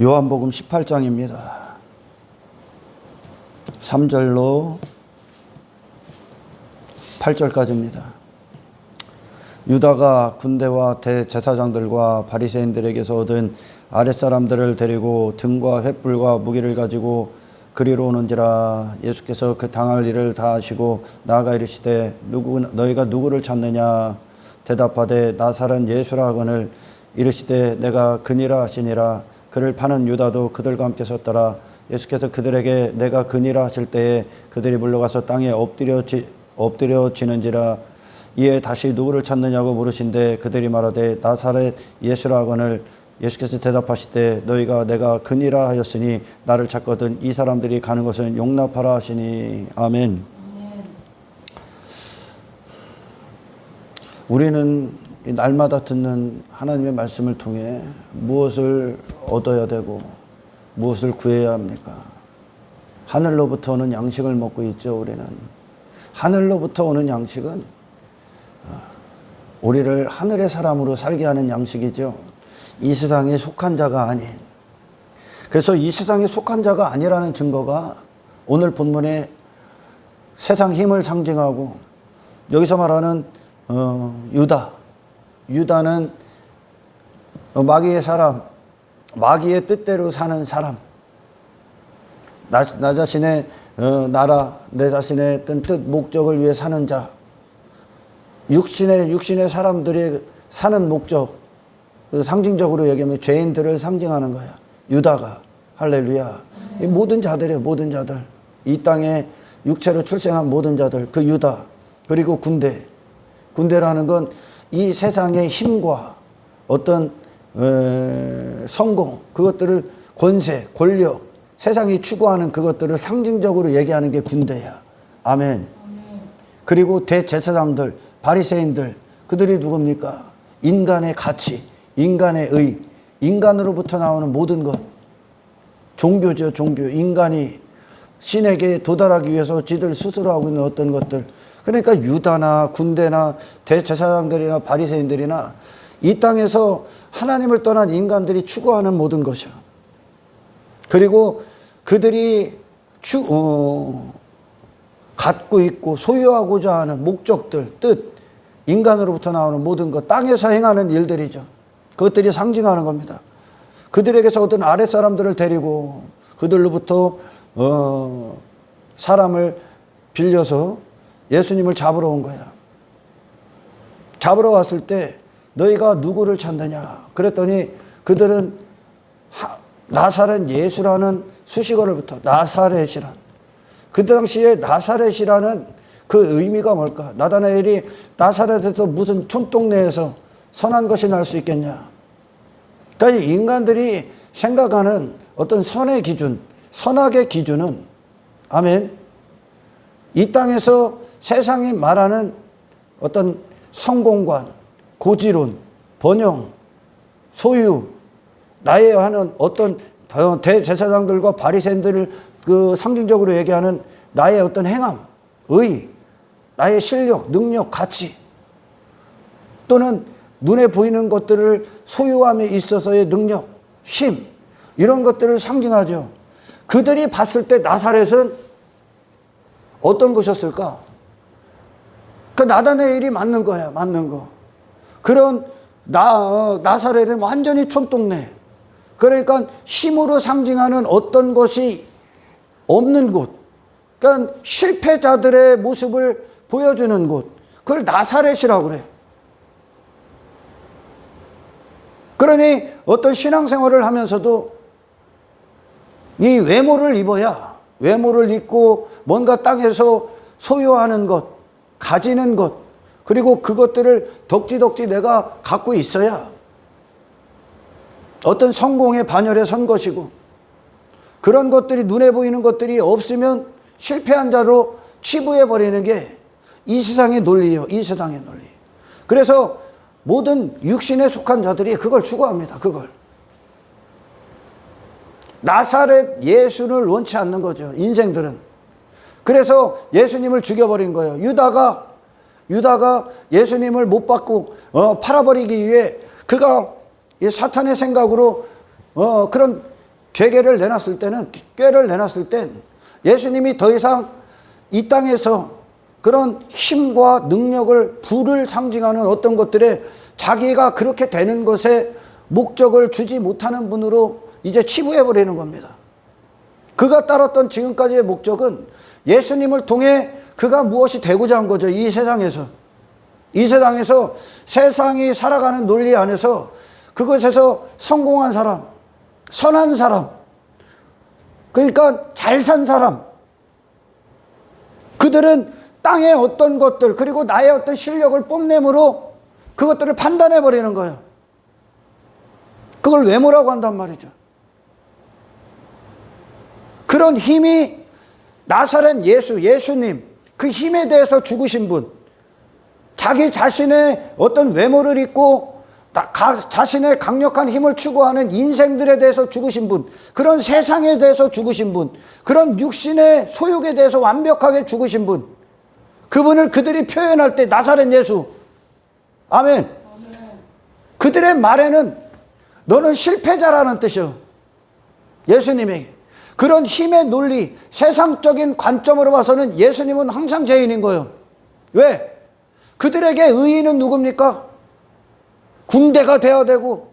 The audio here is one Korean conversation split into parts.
요한복음 18장입니다. 3절로 8절까지입니다. 유다가 군대와 대제사장들과 바리새인들에게서 얻은 아랫사람들을 데리고 등과 횃불과 무기를 가지고 그리로 오는지라. 예수께서 그 당할 일을 다 아시고 나아가 이르시되 너희가 누구를 찾느냐. 대답하되 나사렛 예수라 하거늘 이르시되 내가 그니라 하시니라. 그를 파는 유다도 그들과 함께 섰더라. 예수께서 그들에게 내가 그니라 하실 때에 그들이 물러가서 땅에 엎드려지는지라. 이에 다시 누구를 찾느냐고 물으신데 그들이 말하되 나사렛 예수라 하거늘 예수께서 대답하시되 너희가 내가 그니라 하였으니 나를 찾거든 이 사람들이 가는 것은 용납하라 하시니. 아멘. 우리는 날마다 듣는 하나님의 말씀을 통해 무엇을 얻어야 되고 무엇을 구해야 합니까? 하늘로부터 오는 양식을 먹고 있죠. 우리는 하늘로부터 오는 양식은 우리를 하늘의 사람으로 살게 하는 양식이죠. 이 세상에 속한 자가 아닌. 그래서 이 세상에 속한 자가 아니라는 증거가 오늘 본문의 세상 힘을 상징하고, 여기서 말하는 유다는 마귀의 사람, 마귀의 뜻대로 사는 사람, 나 자신의 나라, 내 자신의 어떤 뜻, 목적을 위해 사는 자, 육신의 사람들이 사는 목적, 상징적으로 얘기하면 죄인들을 상징하는 거야. 유다가. 할렐루야. 이 모든 자들이에요. 모든 자들. 이 땅에 육체로 출생한 모든 자들. 그 유다. 그리고 군대. 군대라는 건 이 세상의 힘과 어떤 성공, 그것들을 권세, 권력, 세상이 추구하는 그것들을 상징적으로 얘기하는 게 군대야. 아멘. 그리고 대제사장들, 바리새인들, 그들이 누굽니까? 인간의 가치, 인간의 의, 인간으로부터 나오는 모든 것. 종교죠, 종교. 인간이 신에게 도달하기 위해서 지들 스스로 하고 있는 어떤 것들. 그러니까 유다나 군대나 대제사장들이나 바리새인들이나 이 땅에서 하나님을 떠난 인간들이 추구하는 모든 것이요. 그리고 그들이 갖고 있고 소유하고자 하는 목적들, 뜻, 인간으로부터 나오는 모든 것, 땅에서 행하는 일들이죠. 그것들이 상징하는 겁니다. 그들에게서 어떤 아랫사람들을 데리고 그들로부터 사람을 빌려서 예수님을 잡으러 온 거야. 잡으러 왔을 때 너희가 누구를 찾느냐. 그랬더니 그들은 나사렛 예수라는 수식어를부터 나사렛이란, 그 당시에 나사렛이라는 그 의미가 뭘까? 나다나엘이 나사렛에서 무슨 촌동네에서 선한 것이 날 수 있겠냐. 그러니까 인간들이 생각하는 어떤 선의 기준, 선악의 기준은, 아멘, 이 땅에서 세상이 말하는 어떤 성공관, 고지론, 번영, 소유, 나의 하는 어떤 대제사장들과 바리새인들을 그 상징적으로 얘기하는 나의 어떤 행함, 의, 나의 실력, 능력, 가치, 또는 눈에 보이는 것들을 소유함에 있어서의 능력, 힘, 이런 것들을 상징하죠. 그들이 봤을 때 나사렛은 어떤 곳이었을까? 그 나다나엘이 맞는 거야, 맞는 거. 그런 나사렛은 완전히 촌동네. 그러니까 힘으로 상징하는 어떤 것이 없는 곳. 그러니까 실패자들의 모습을 보여주는 곳. 그걸 나사렛이라고 그래. 그러니 어떤 신앙생활을 하면서도 이 외모를 입어야, 외모를 입고 뭔가 땅에서 소유하는 것, 가지는 것, 그리고 그것들을 덕지덕지 내가 갖고 있어야 어떤 성공의 반열에 선 것이고, 그런 것들이 눈에 보이는 것들이 없으면 실패한 자로 치부해버리는 게 이 세상의 논리예요. 이 세상의 논리. 그래서 모든 육신에 속한 자들이 그걸 추구합니다. 그걸. 나사렛 예수를 원치 않는 거죠. 인생들은. 그래서 예수님을 죽여버린 거예요. 유다가 예수님을 못 받고 팔아버리기 위해 그가 사탄의 생각으로 그런 꾀를 내놨을 땐 예수님이 더 이상 이 땅에서 그런 힘과 능력을, 부를 상징하는 어떤 것들에 자기가 그렇게 되는 것에 목적을 주지 못하는 분으로 이제 치부해버리는 겁니다. 그가 따랐던 지금까지의 목적은 예수님을 통해 그가 무엇이 되고자 한 거죠. 이 세상에서 세상이 살아가는 논리 안에서 그것에서 성공한 사람, 선한 사람, 그러니까 잘 산 사람, 그들은 땅의 어떤 것들, 그리고 나의 어떤 실력을 뽐내므로 그것들을 판단해버리는 거예요. 그걸 외모라고 한단 말이죠. 그런 힘이 나사렛 예수님, 그 힘에 대해서 죽으신 분, 자기 자신의 어떤 외모를 입고 자신의 강력한 힘을 추구하는 인생들에 대해서 죽으신 분, 그런 세상에 대해서 죽으신 분, 그런 육신의 소욕에 대해서 완벽하게 죽으신 분, 그분을 그들이 표현할 때 나사렛 예수, 아멘. 그들의 말에는 너는 실패자라는 뜻이요. 예수님에게. 그런 힘의 논리, 세상적인 관점으로 봐서는 예수님은 항상 죄인인 거예요. 왜? 그들에게 의인은 누굽니까? 군대가 되어야 되고,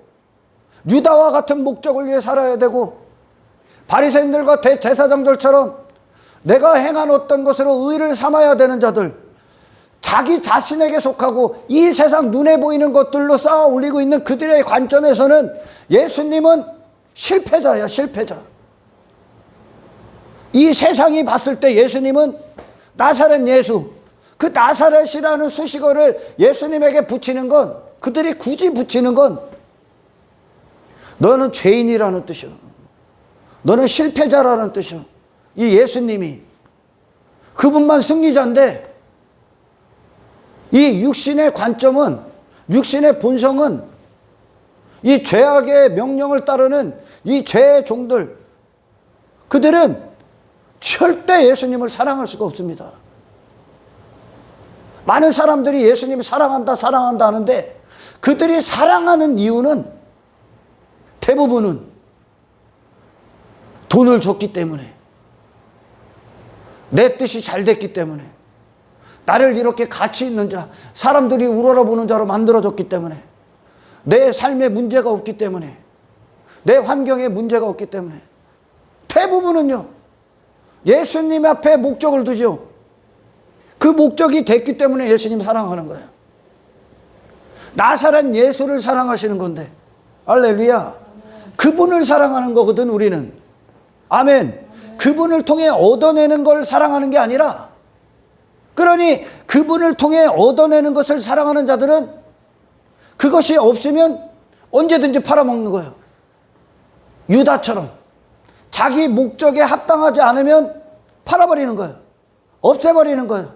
유다와 같은 목적을 위해 살아야 되고, 바리새인들과 대제사장들처럼 내가 행한 어떤 것으로 의를 삼아야 되는 자들, 자기 자신에게 속하고 이 세상 눈에 보이는 것들로 쌓아 올리고 있는 그들의 관점에서는 예수님은 실패자야, 실패자. 이 세상이 봤을 때 예수님은 나사렛 예수, 그 나사렛이라는 수식어를 예수님에게 붙이는 건, 그들이 굳이 붙이는 건 너는 죄인이라는 뜻이요, 너는 실패자라는 뜻이요. 이 예수님이, 그분만 승리자인데 이 육신의 관점은, 육신의 본성은 이 죄악의 명령을 따르는 이 죄의 종들, 그들은 절대 예수님을 사랑할 수가 없습니다. 많은 사람들이 예수님을 사랑한다 하는데 그들이 사랑하는 이유는 대부분은 돈을 줬기 때문에, 내 뜻이 잘 됐기 때문에, 나를 이렇게 가치 있는 자, 사람들이 우러러보는 자로 만들어줬기 때문에, 내 삶에 문제가 없기 때문에, 내 환경에 문제가 없기 때문에, 대부분은요 예수님 앞에 목적을 두죠. 그 목적이 됐기 때문에 예수님 사랑하는 거예요. 나사렛 예수를 사랑하시는 건데, 할렐루야. 그분을 사랑하는 거거든 우리는. 아멘. 그분을 통해 얻어내는 걸 사랑하는 게 아니라, 그러니 그분을 통해 얻어내는 것을 사랑하는 자들은 그것이 없으면 언제든지 팔아먹는 거예요. 유다처럼 자기 목적에 합당하지 않으면 팔아버리는 거예요. 없애버리는 거예요.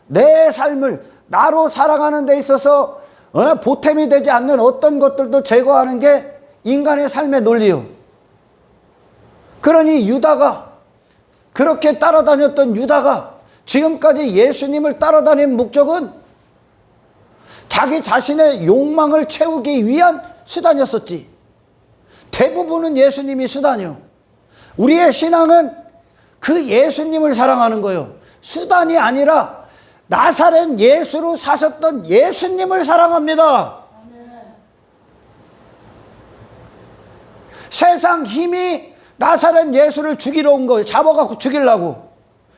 내 삶을 나로 살아가는 데 있어서 보탬이 되지 않는 어떤 것들도 제거하는 게 인간의 삶의 논리요. 그러니 유다가, 그렇게 따라다녔던 유다가 지금까지 예수님을 따라다닌 목적은 자기 자신의 욕망을 채우기 위한 수단이었었지. 대부분은 예수님이 수단이요. 우리의 신앙은 그 예수님을 사랑하는 거예요. 수단이 아니라 나사렛 예수로 사셨던 예수님을 사랑합니다. 세상 힘이 나사렛 예수를 죽이러 온 거예요. 잡아갖고 죽이려고.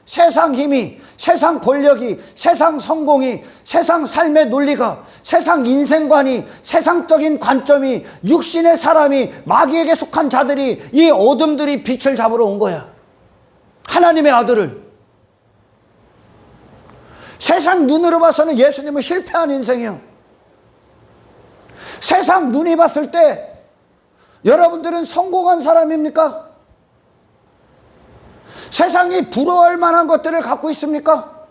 세상 힘이, 세상 권력이, 세상 성공이, 세상 삶의 논리가, 세상 인생관이, 세상적인 관점이, 육신의 사람이, 마귀에게 속한 자들이, 이 어둠들이 빛을 잡으러 온 거야. 하나님의 아들을. 세상 눈으로 봐서는 예수님은 실패한 인생이에요. 세상 눈이 봤을 때 여러분들은 성공한 사람입니까? 세상이 부러워할 만한 것들을 갖고 있습니까?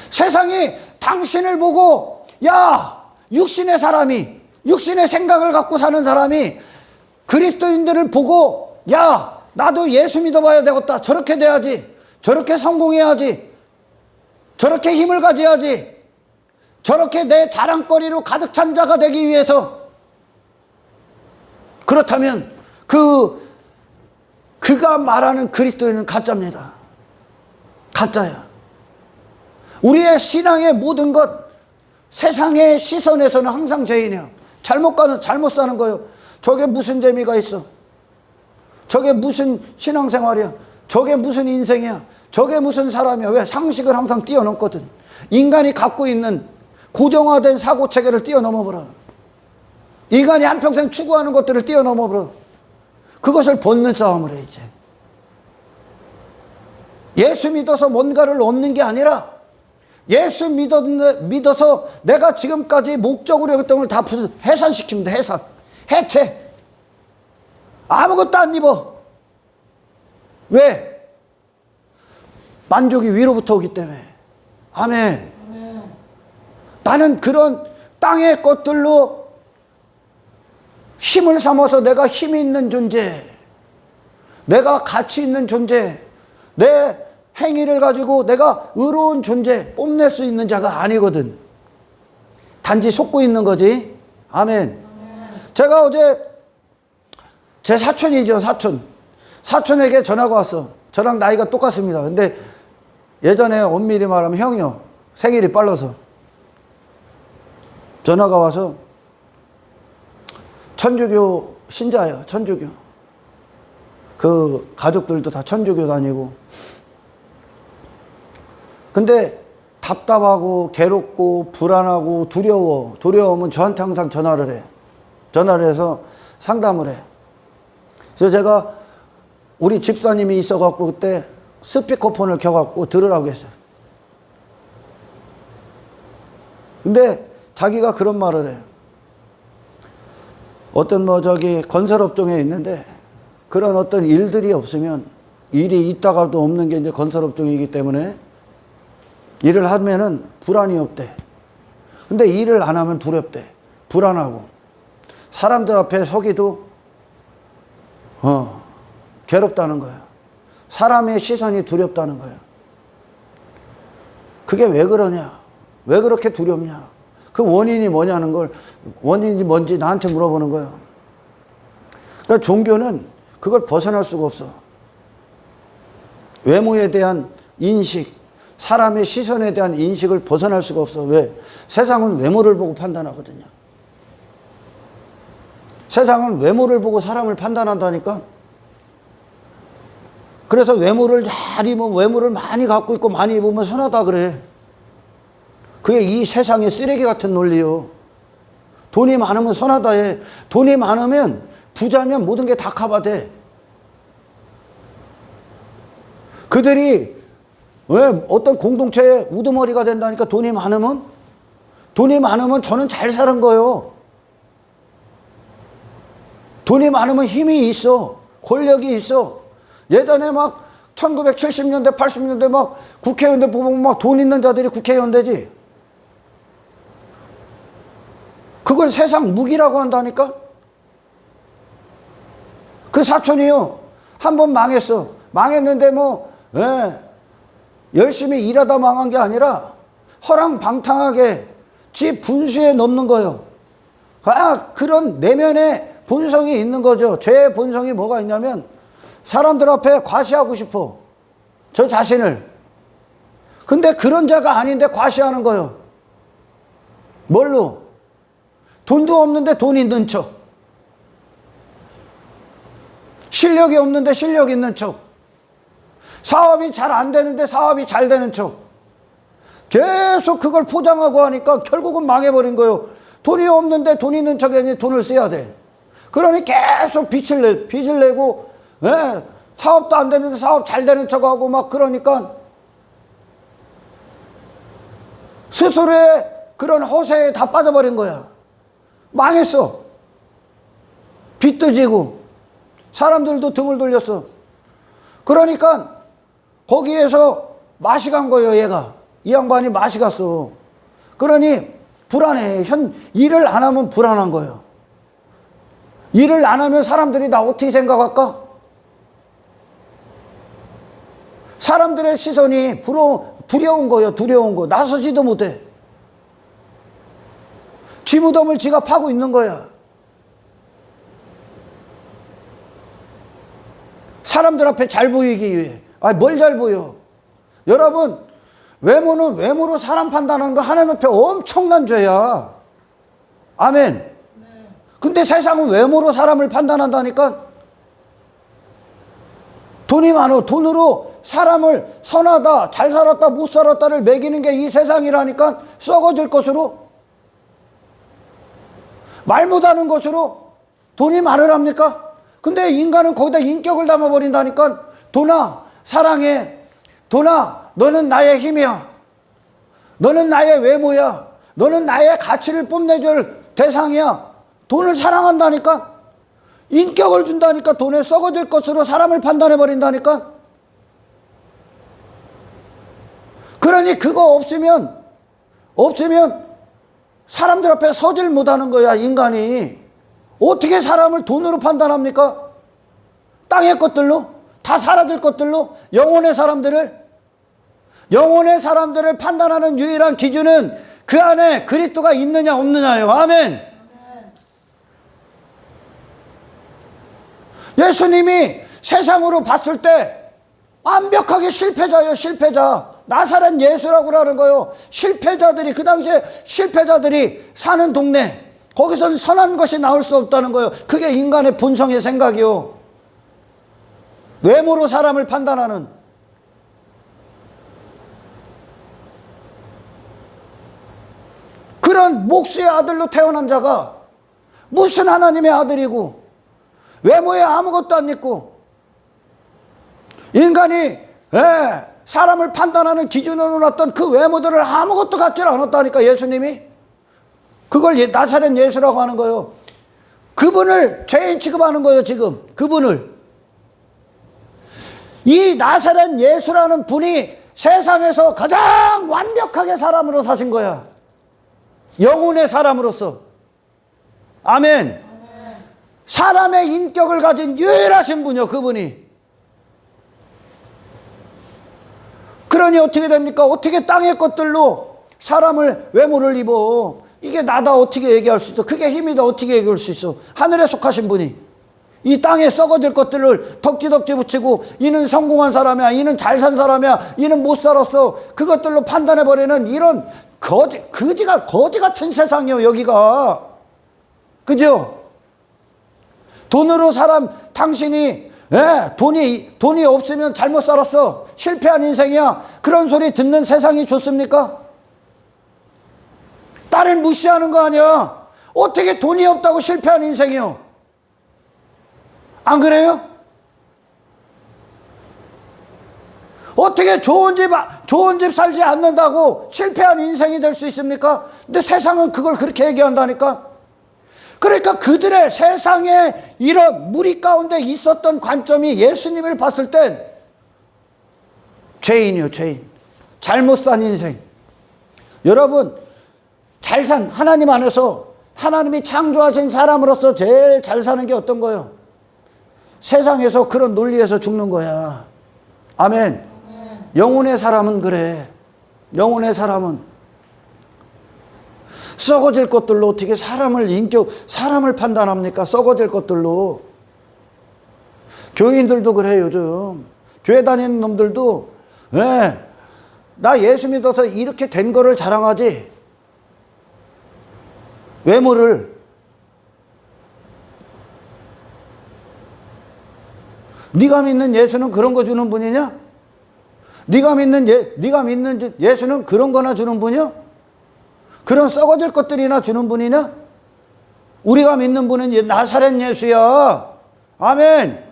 세상이 당신을 보고, 야, 육신의 사람이, 육신의 생각을 갖고 사는 사람이 그리스도인들을 보고, 야, 나도 예수 믿어봐야 되겠다. 저렇게 돼야지. 저렇게 성공해야지. 저렇게 힘을 가져야지. 저렇게 내 자랑거리로 가득 찬 자가 되기 위해서 그렇다면 그가 말하는 그리스도인은 가짜입니다. 가짜야. 우리의 신앙의 모든 것, 세상의 시선에서는 항상 죄인이야. 잘못 사는 거예요. 저게 무슨 재미가 있어? 저게 무슨 신앙생활이야? 저게 무슨 인생이야? 저게 무슨 사람이야? 왜? 상식을 항상 뛰어넘거든. 인간이 갖고 있는 고정화된 사고체계를 뛰어넘어버려. 인간이 한평생 추구하는 것들을 뛰어넘어버려. 그것을 벗는 싸움을 해 이제. 예수 믿어서 뭔가를 얻는 게 아니라 예수 믿어서 내가 지금까지 목적으로 했던 걸 다 해산시킵니다. 해산. 해체. 아무것도 안 입어. 왜? 만족이 위로부터 오기 때문에. 아멘. 나는 그런 땅의 것들로 힘을 삼아서 내가 힘이 있는 존재, 내가 가치 있는 존재, 내 행위를 가지고 내가 의로운 존재 뽐낼 수 있는 자가 아니거든. 단지 속고 있는 거지. 아멘. 제가 어제 제 사촌이죠, 사촌에게 전화가 왔어. 저랑 나이가 똑같습니다. 근데 예전에 엄밀히 말하면 형이요. 생일이 빨라서. 전화가 와서 천주교 신자예요. 천주교. 그 가족들도 다 천주교 다니고. 근데 답답하고 괴롭고 불안하고 두려우면 저한테 항상 전화를 해. 전화를 해서 상담을 해. 그래서 제가 우리 집사님이 있어갖고 그때 스피커폰을 켜갖고 들으라고 했어요. 근데 자기가 그런 말을 해요. 어떤 건설업종에 있는데 그런 어떤 일들이 없으면, 일이 있다가도 없는 게 이제 건설업종이기 때문에 일을 하면은 불안이 없대. 근데 일을 안 하면 두렵대. 불안하고. 사람들 앞에 서기도 괴롭다는 거야. 사람의 시선이 두렵다는 거야. 그게 왜 그러냐? 왜 그렇게 두렵냐? 그 원인이 뭐냐는 걸, 원인이 뭔지 나한테 물어보는 거야. 그러니까 종교는 그걸 벗어날 수가 없어. 외모에 대한 인식, 사람의 시선에 대한 인식을 벗어날 수가 없어. 왜? 세상은 외모를 보고 판단하거든요. 세상은 외모를 보고 사람을 판단한다니까. 그래서 외모를 잘 입으면, 외모를 많이 갖고 있고 많이 입으면 선하다 그래. 그게 이 세상의 쓰레기 같은 논리요. 돈이 많으면 선하다 해. 돈이 많으면, 부자면 모든 게 다 커버돼. 그들이 왜 어떤 공동체의 우두머리가 된다니까. 돈이 많으면 저는 잘 사는 거예요. 돈이 많으면 힘이 있어. 권력이 있어. 예전에 막 1970년대 80년대 막 국회의원들 보면 막 돈 있는 자들이 국회의원 되지. 그걸 세상 무기라고 한다니까. 그 사촌이요, 한 번 망했어. 망했는데 열심히 일하다 망한 게 아니라 허랑방탕하게 지 분수에 넣는 거예요. 그런 내면의 본성이 있는 거죠. 죄의 본성이 뭐가 있냐면, 사람들 앞에 과시하고 싶어. 저 자신을. 근데 그런 자가 아닌데 과시하는 거예요. 뭘로? 돈도 없는데 돈 있는 척. 실력이 없는데 실력 있는 척. 사업이 잘 안 되는데 사업이 잘 되는 척. 계속 그걸 포장하고 하니까 결국은 망해버린 거예요. 돈이 없는데 돈 있는 척에 돈을 써야 돼. 그러니 계속 빚을 내고, 사업도 안 되는데 사업 잘 되는 척하고 막 그러니까 스스로의 그런 허세에 다 빠져버린 거야. 망했어. 빚도 지고 사람들도 등을 돌렸어. 그러니까 거기에서 맛이 간 거예요. 얘가, 이 양반이 맛이 갔어. 그러니 불안해. 일을 안 하면 불안한 거예요. 일을 안 하면 사람들이 나 어떻게 생각할까? 사람들의 시선이 두려운 거예요. 두려운 거. 나서지도 못해. 지 무덤을 지가 파고 있는 거야. 사람들 앞에 잘 보이기 위해. 뭘 잘 보여? 여러분, 외모는 외모로 사람 판단하는 거 하나님 앞에 엄청난 죄야. 아멘. 근데 세상은 외모로 사람을 판단한다니까. 돈이 많어. 돈으로 사람을 선하다, 잘 살았다, 못 살았다를 매기는 게 이 세상이라니까. 썩어질 것으로, 말 못하는 것으로 돈이 많으랍니까? 근데 인간은 거기다 인격을 담아버린다니까. 돈아, 사랑해. 돈아, 너는 나의 힘이야. 너는 나의 외모야. 너는 나의 가치를 뽐내줄 대상이야. 돈을 사랑한다니까. 인격을 준다니까. 돈에 썩어질 것으로 사람을 판단해버린다니까. 그러니 그거 없으면 사람들 앞에 서질 못하는 거야, 인간이. 어떻게 사람을 돈으로 판단합니까? 땅의 것들로? 다 사라질 것들로? 영혼의 사람들을 판단하는 유일한 기준은 그 안에 그리스도가 있느냐 없느냐요. 아멘. 예수님이 세상으로 봤을 때 완벽하게 실패자예요. 실패자. 나사렛 예수라고 하는 거요. 실패자들이, 그 당시에 실패자들이 사는 동네, 거기서는 선한 것이 나올 수 없다는 거예요. 그게 인간의 본성의 생각이요. 외모로 사람을 판단하는. 그런 목수의 아들로 태어난 자가 무슨 하나님의 아들이고 외모에 아무것도 안 있고, 인간이 사람을 판단하는 기준으로 놨던 그 외모들을 아무것도 갖지 않았다니까. 예수님이 그걸 나사렛 예수라고 하는 거예요. 그분을 죄인 취급하는 거예요. 지금 그분을. 이 나사렛 예수라는 분이 세상에서 가장 완벽하게 사람으로 사신 거야. 영혼의 사람으로서. 아멘. 사람의 인격을 가진 유일하신 분이요, 그분이. 그러니 어떻게 됩니까? 어떻게 땅의 것들로 사람을 외모를 입어? 이게 나다 어떻게 얘기할 수 있어? 그게 힘이다 어떻게 얘기할 수 있어? 하늘에 속하신 분이 이 땅에 썩어질 것들을 덕지덕지 붙이고, 이는 성공한 사람이야, 이는 잘 산 사람이야, 이는 못 살았어, 그것들로 판단해버리는 이런 거지 같은 세상이요, 여기가. 그죠? 돈으로 당신이, 돈이 없으면 잘못 살았어, 실패한 인생이야, 그런 소리 듣는 세상이 좋습니까? 딸을 무시하는 거 아니야. 어떻게 돈이 없다고 실패한 인생이요? 안 그래요? 어떻게 좋은 집 살지 않는다고 실패한 인생이 될 수 있습니까? 근데 세상은 그걸 그렇게 얘기한다니까. 그러니까 그들의 세상에 이런 무리 가운데 있었던 관점이 예수님을 봤을 땐 죄인이요, 죄인. 잘못 산 인생. 여러분, 잘 산, 하나님 안에서 하나님이 창조하신 사람으로서 제일 잘 사는 게 어떤 거예요? 세상에서 그런 논리에서 죽는 거야. 아멘. 영혼의 사람은 그래. 영혼의 사람은 썩어질 것들로 어떻게 사람을 판단합니까? 썩어질 것들로. 교인들도 그래, 요즘. 교회 다니는 놈들도, 나 예수 믿어서 이렇게 된 거를 자랑하지, 외모를. 네가 믿는 예수는 그런 거 주는 분이냐? 네가 믿는 예수는 그런 거나 주는 분이야? 그런 썩어질 것들이나 주는 분이냐? 우리가 믿는 분은 나사렛 예수야. 아멘.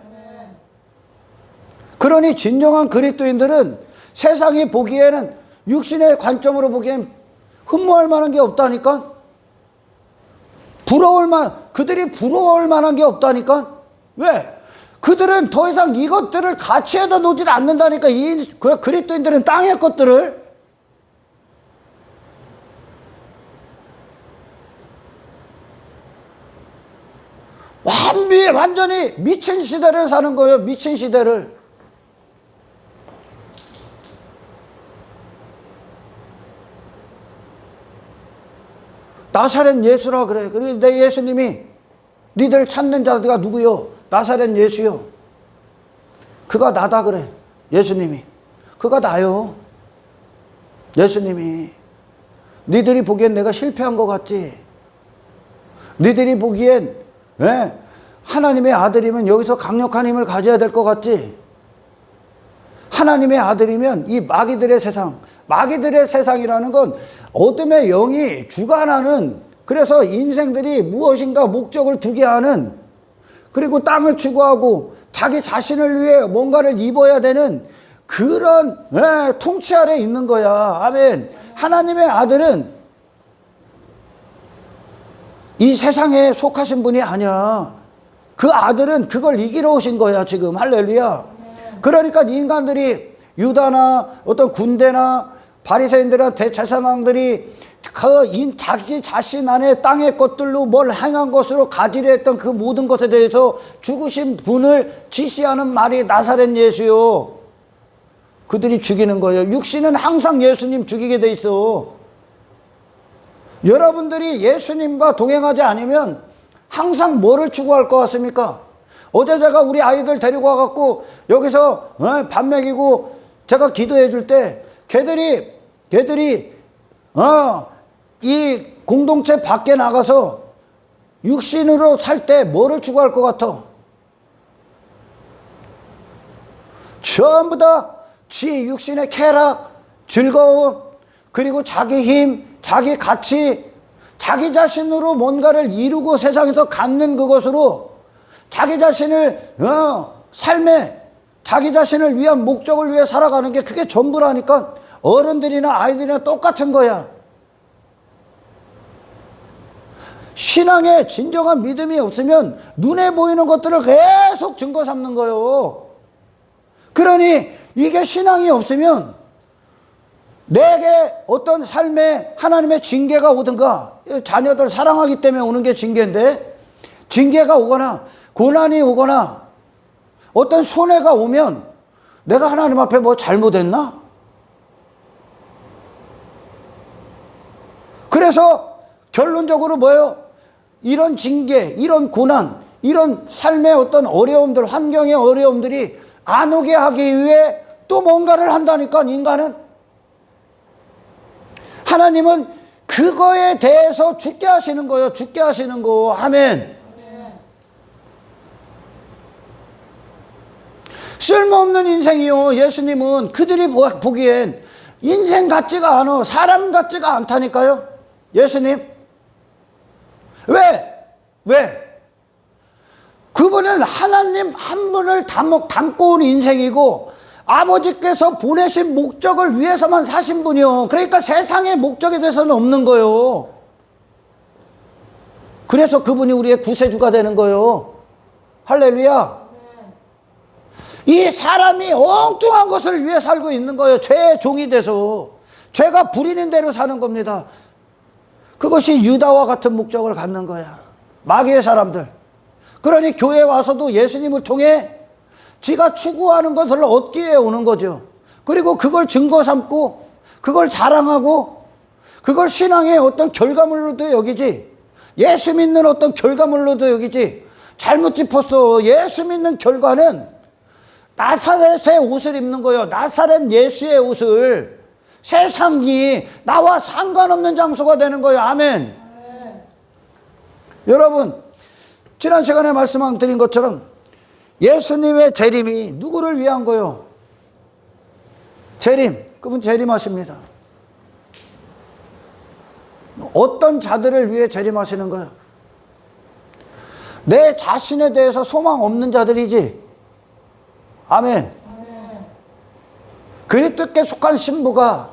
그러니 진정한 그리스도인들은 세상이 보기에는, 육신의 관점으로 보기엔 흠모할 만한 게 없다니까. 그들이 부러워할 만한 게 없다니까. 왜? 그들은 더 이상 이것들을 가치에다 놓지 않는다니까. 그리스도인들은 땅의 것들을. 완전히 미친 시대를 사는 거예요. 미친 시대를. 나사렛 예수라 그래. 그리고 내 예수님이 니들 찾는 자가 누구요? 나사렛 예수요. 그가 나다 그래. 예수님이. 그가 나요. 예수님이. 니들이 보기엔 내가 실패한 것 같지? 니들이 보기엔 하나님의 아들이면 여기서 강력한 힘을 가져야 될 것 같지? 하나님의 아들이면 이 마귀들의 세상이라는 건 어둠의 영이 주관하는, 그래서 인생들이 무엇인가 목적을 두게 하는, 그리고 땅을 추구하고 자기 자신을 위해 뭔가를 입어야 되는 그런 통치 아래 있는 거야. 아멘. 하나님의 아들은 이 세상에 속하신 분이 아니야. 그 아들은 그걸 이기러 오신 거야 지금. 할렐루야. 그러니까 인간들이, 유다나 어떤 군대나 바리새인들이나 대제사장들이 자기 자신 안에 땅의 것들로 뭘 행한 것으로 가지려 했던 그 모든 것에 대해서 죽으신 분을 지시하는 말이 나사렛 예수요. 그들이 죽이는 거예요. 육신은 항상 예수님 죽이게 돼 있어. 여러분들이 예수님과 동행하지 않으면 항상 뭐를 추구할 것 같습니까? 어제 제가 우리 아이들 데리고 와갖고 여기서 밥 먹이고 제가 기도해 줄 때 걔들이 이 공동체 밖에 나가서 육신으로 살 때 뭐를 추구할 것 같아? 전부 다 지 육신의 쾌락, 즐거움, 그리고 자기 힘, 자기 가치, 자기 자신으로 뭔가를 이루고 세상에서 갖는 그것으로 자기 자신을 삶에 자기 자신을 위한 목적을 위해 살아가는 게 그게 전부라니까. 어른들이나 아이들이나 똑같은 거야. 신앙에 진정한 믿음이 없으면 눈에 보이는 것들을 계속 증거 삼는 거예요. 그러니 이게 신앙이 없으면 내게 어떤 삶에 하나님의 징계가 오든가, 자녀들 사랑하기 때문에 오는 게 징계인데, 징계가 오거나 고난이 오거나 어떤 손해가 오면 내가 하나님 앞에 뭐 잘못했나? 그래서 결론적으로 뭐예요? 이런 징계, 이런 고난, 이런 삶의 어떤 어려움들, 환경의 어려움들이 안 오게 하기 위해 또 뭔가를 한다니까. 인간은, 하나님은 그거에 대해서 죽게 하시는 거예요. 죽게 하시는 거. 아멘. 쓸모없는 인생이요. 예수님은 그들이 보기엔 인생 같지가 않아. 사람 같지가 않다니까요. 예수님. 왜? 그분은 하나님 한 분을 담고 온 인생이고 아버지께서 보내신 목적을 위해서만 사신 분이요. 그러니까 세상의 목적에 대해서는 없는 거예요. 그래서 그분이 우리의 구세주가 되는 거예요. 할렐루야. 이 사람이 엉뚱한 것을 위해 살고 있는 거예요. 죄의 종이 돼서. 죄가 부리는 대로 사는 겁니다. 그것이 유다와 같은 목적을 갖는 거야. 마귀의 사람들. 그러니 교회에 와서도 예수님을 통해 지가 추구하는 것을 얻기 위해 오는 거죠. 그리고 그걸 증거 삼고 그걸 자랑하고 그걸 신앙의 어떤 결과물로도 여기지, 예수 믿는 어떤 결과물로도 여기지. 잘못 짚었어. 예수 믿는 결과는 나사렛의 옷을 입는 거예요. 나사렛 예수의 옷을. 세상이 나와 상관없는 장소가 되는 거예요. 아멘. 여러분, 지난 시간에 말씀드린 것처럼 예수님의 재림이 누구를 위한 거요? 재림, 그분 재림하십니다. 어떤 자들을 위해 재림하시는 거예요? 내 자신에 대해서 소망 없는 자들이지. 아멘. 그리스도께 속한 신부가,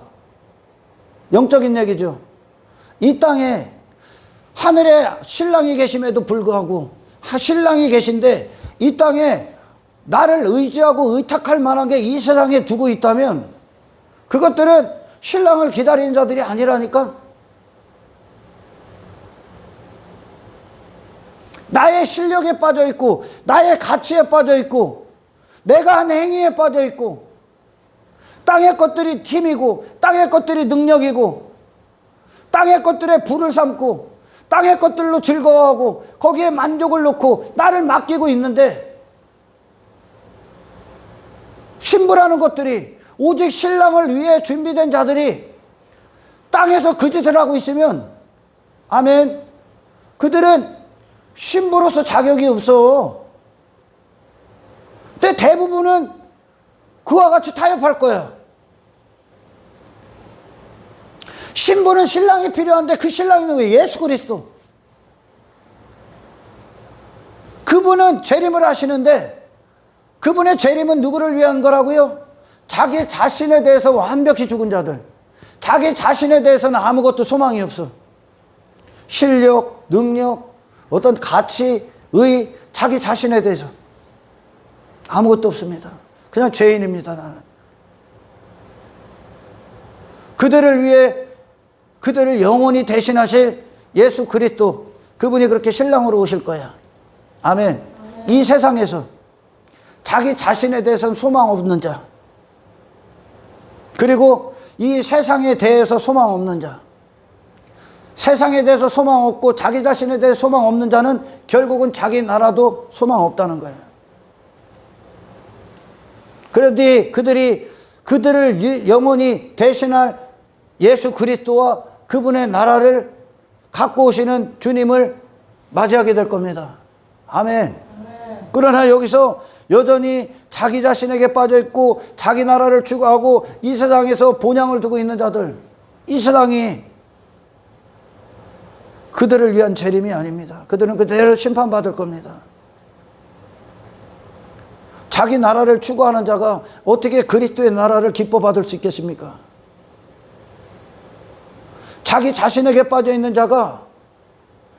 영적인 얘기죠. 이 땅에 하늘에 신랑이 계심에도 불구하고, 신랑이 계신데 이 땅에 나를 의지하고 의탁할 만한 게 이 세상에 두고 있다면 그것들은 신랑을 기다리는 자들이 아니라니까. 나의 실력에 빠져 있고, 나의 가치에 빠져 있고, 내가 한 행위에 빠져 있고, 땅의 것들이 힘이고, 땅의 것들이 능력이고, 땅의 것들에 불을 삼고, 땅의 것들로 즐거워하고, 거기에 만족을 놓고 나를 맡기고 있는데, 신부라는 것들이 오직 신랑을 위해 준비된 자들이 땅에서 그 짓을 하고 있으면, 아멘, 그들은 신부로서 자격이 없어. 근데 대부분은 그와 같이 타협할 거야. 신부는 신랑이 필요한데 그 신랑이 누구예요? 예수 그리스도. 그분은 재림을 하시는데 그분의 재림은 누구를 위한 거라고요? 자기 자신에 대해서 완벽히 죽은 자들, 자기 자신에 대해서는 아무것도 소망이 없어. 실력, 능력, 어떤 가치, 의, 자기 자신에 대해서 아무것도 없습니다. 그냥 죄인입니다, 나는. 그들을 위해, 그들을 영원히 대신하실 예수 그리스도, 그분이 그렇게 신랑으로 오실 거야. 아멘. 이 세상에서 자기 자신에 대해서는 소망 없는 자, 그리고 이 세상에 대해서 소망 없는 자, 세상에 대해서 소망 없고 자기 자신에 대해 소망 없는 자는 결국은 자기 나라도 소망 없다는 거예요. 그런데 그들을 영원히 대신할 예수 그리스도와 그분의 나라를 갖고 오시는 주님을 맞이하게 될 겁니다. 아멘. 그러나 여기서 여전히 자기 자신에게 빠져있고 자기 나라를 추구하고 이 세상에서 본향을 두고 있는 자들, 이 세상이 그들을 위한 재림이 아닙니다. 그들은 그대로 심판받을 겁니다. 자기 나라를 추구하는 자가 어떻게 그리스도의 나라를 기뻐 받을 수 있겠습니까? 자기 자신에게 빠져 있는 자가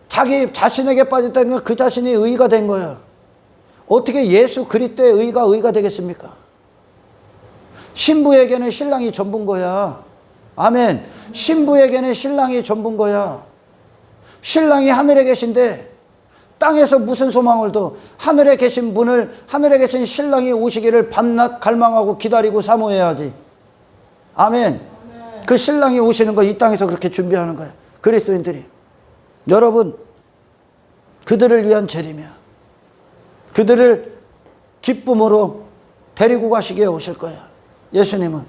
자기 자신에게 빠졌다는 건 그 자신이 의가 된 거예요. 어떻게 예수 그리스도의 의가 되겠습니까? 신부에게는 신랑이 전부인 거야. 아멘. 신부에게는 신랑이 전부인 거야. 신랑이 하늘에 계신데 땅에서 무슨 소망을 둬? 하늘에 계신 분을, 하늘에 계신 신랑이 오시기를 밤낮 갈망하고 기다리고 사모해야지. 아멘. 그 신랑이 오시는 거 이 땅에서 그렇게 준비하는 거야, 그리스도인들이. 여러분, 그들을 위한 재림이야. 그들을 기쁨으로 데리고 가시기에 오실 거야, 예수님은.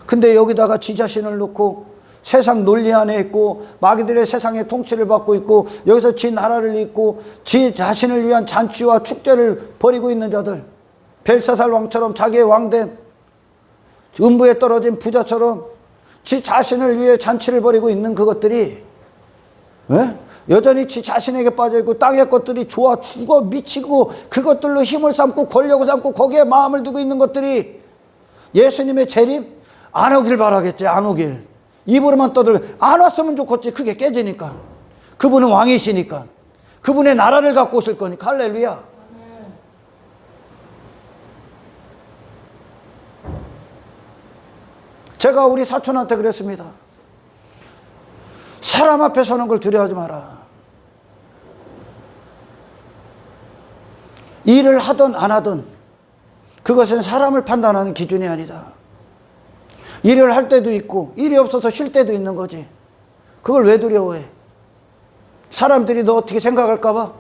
근데 여기다가 지 자신을 놓고 세상 논리 안에 있고 마귀들의 세상의 통치를 받고 있고 여기서 지 나라를 잇고 지 자신을 위한 잔치와 축제를 벌이고 있는 자들, 벨사살 왕처럼 자기의 왕됨, 음부에 떨어진 부자처럼 지 자신을 위해 잔치를 벌이고 있는 그것들이, 여전히 지 자신에게 빠져있고 땅의 것들이 좋아 죽어 미치고 그것들로 힘을 삼고 권력을 삼고 거기에 마음을 두고 있는 것들이 예수님의 재림 안 오길 바라겠지. 안 오길. 입으로만 떠들, 안 왔으면 좋겠지. 그게 깨지니까. 그분은 왕이시니까. 그분의 나라를 갖고 오실 거니까. 할렐루야. 제가 우리 사촌한테 그랬습니다. 사람 앞에 서는 걸 두려워하지 마라. 일을 하든 안 하든 그것은 사람을 판단하는 기준이 아니다. 일을 할 때도 있고 일이 없어서 쉴 때도 있는 거지. 그걸 왜 두려워해? 사람들이 너 어떻게 생각할까 봐?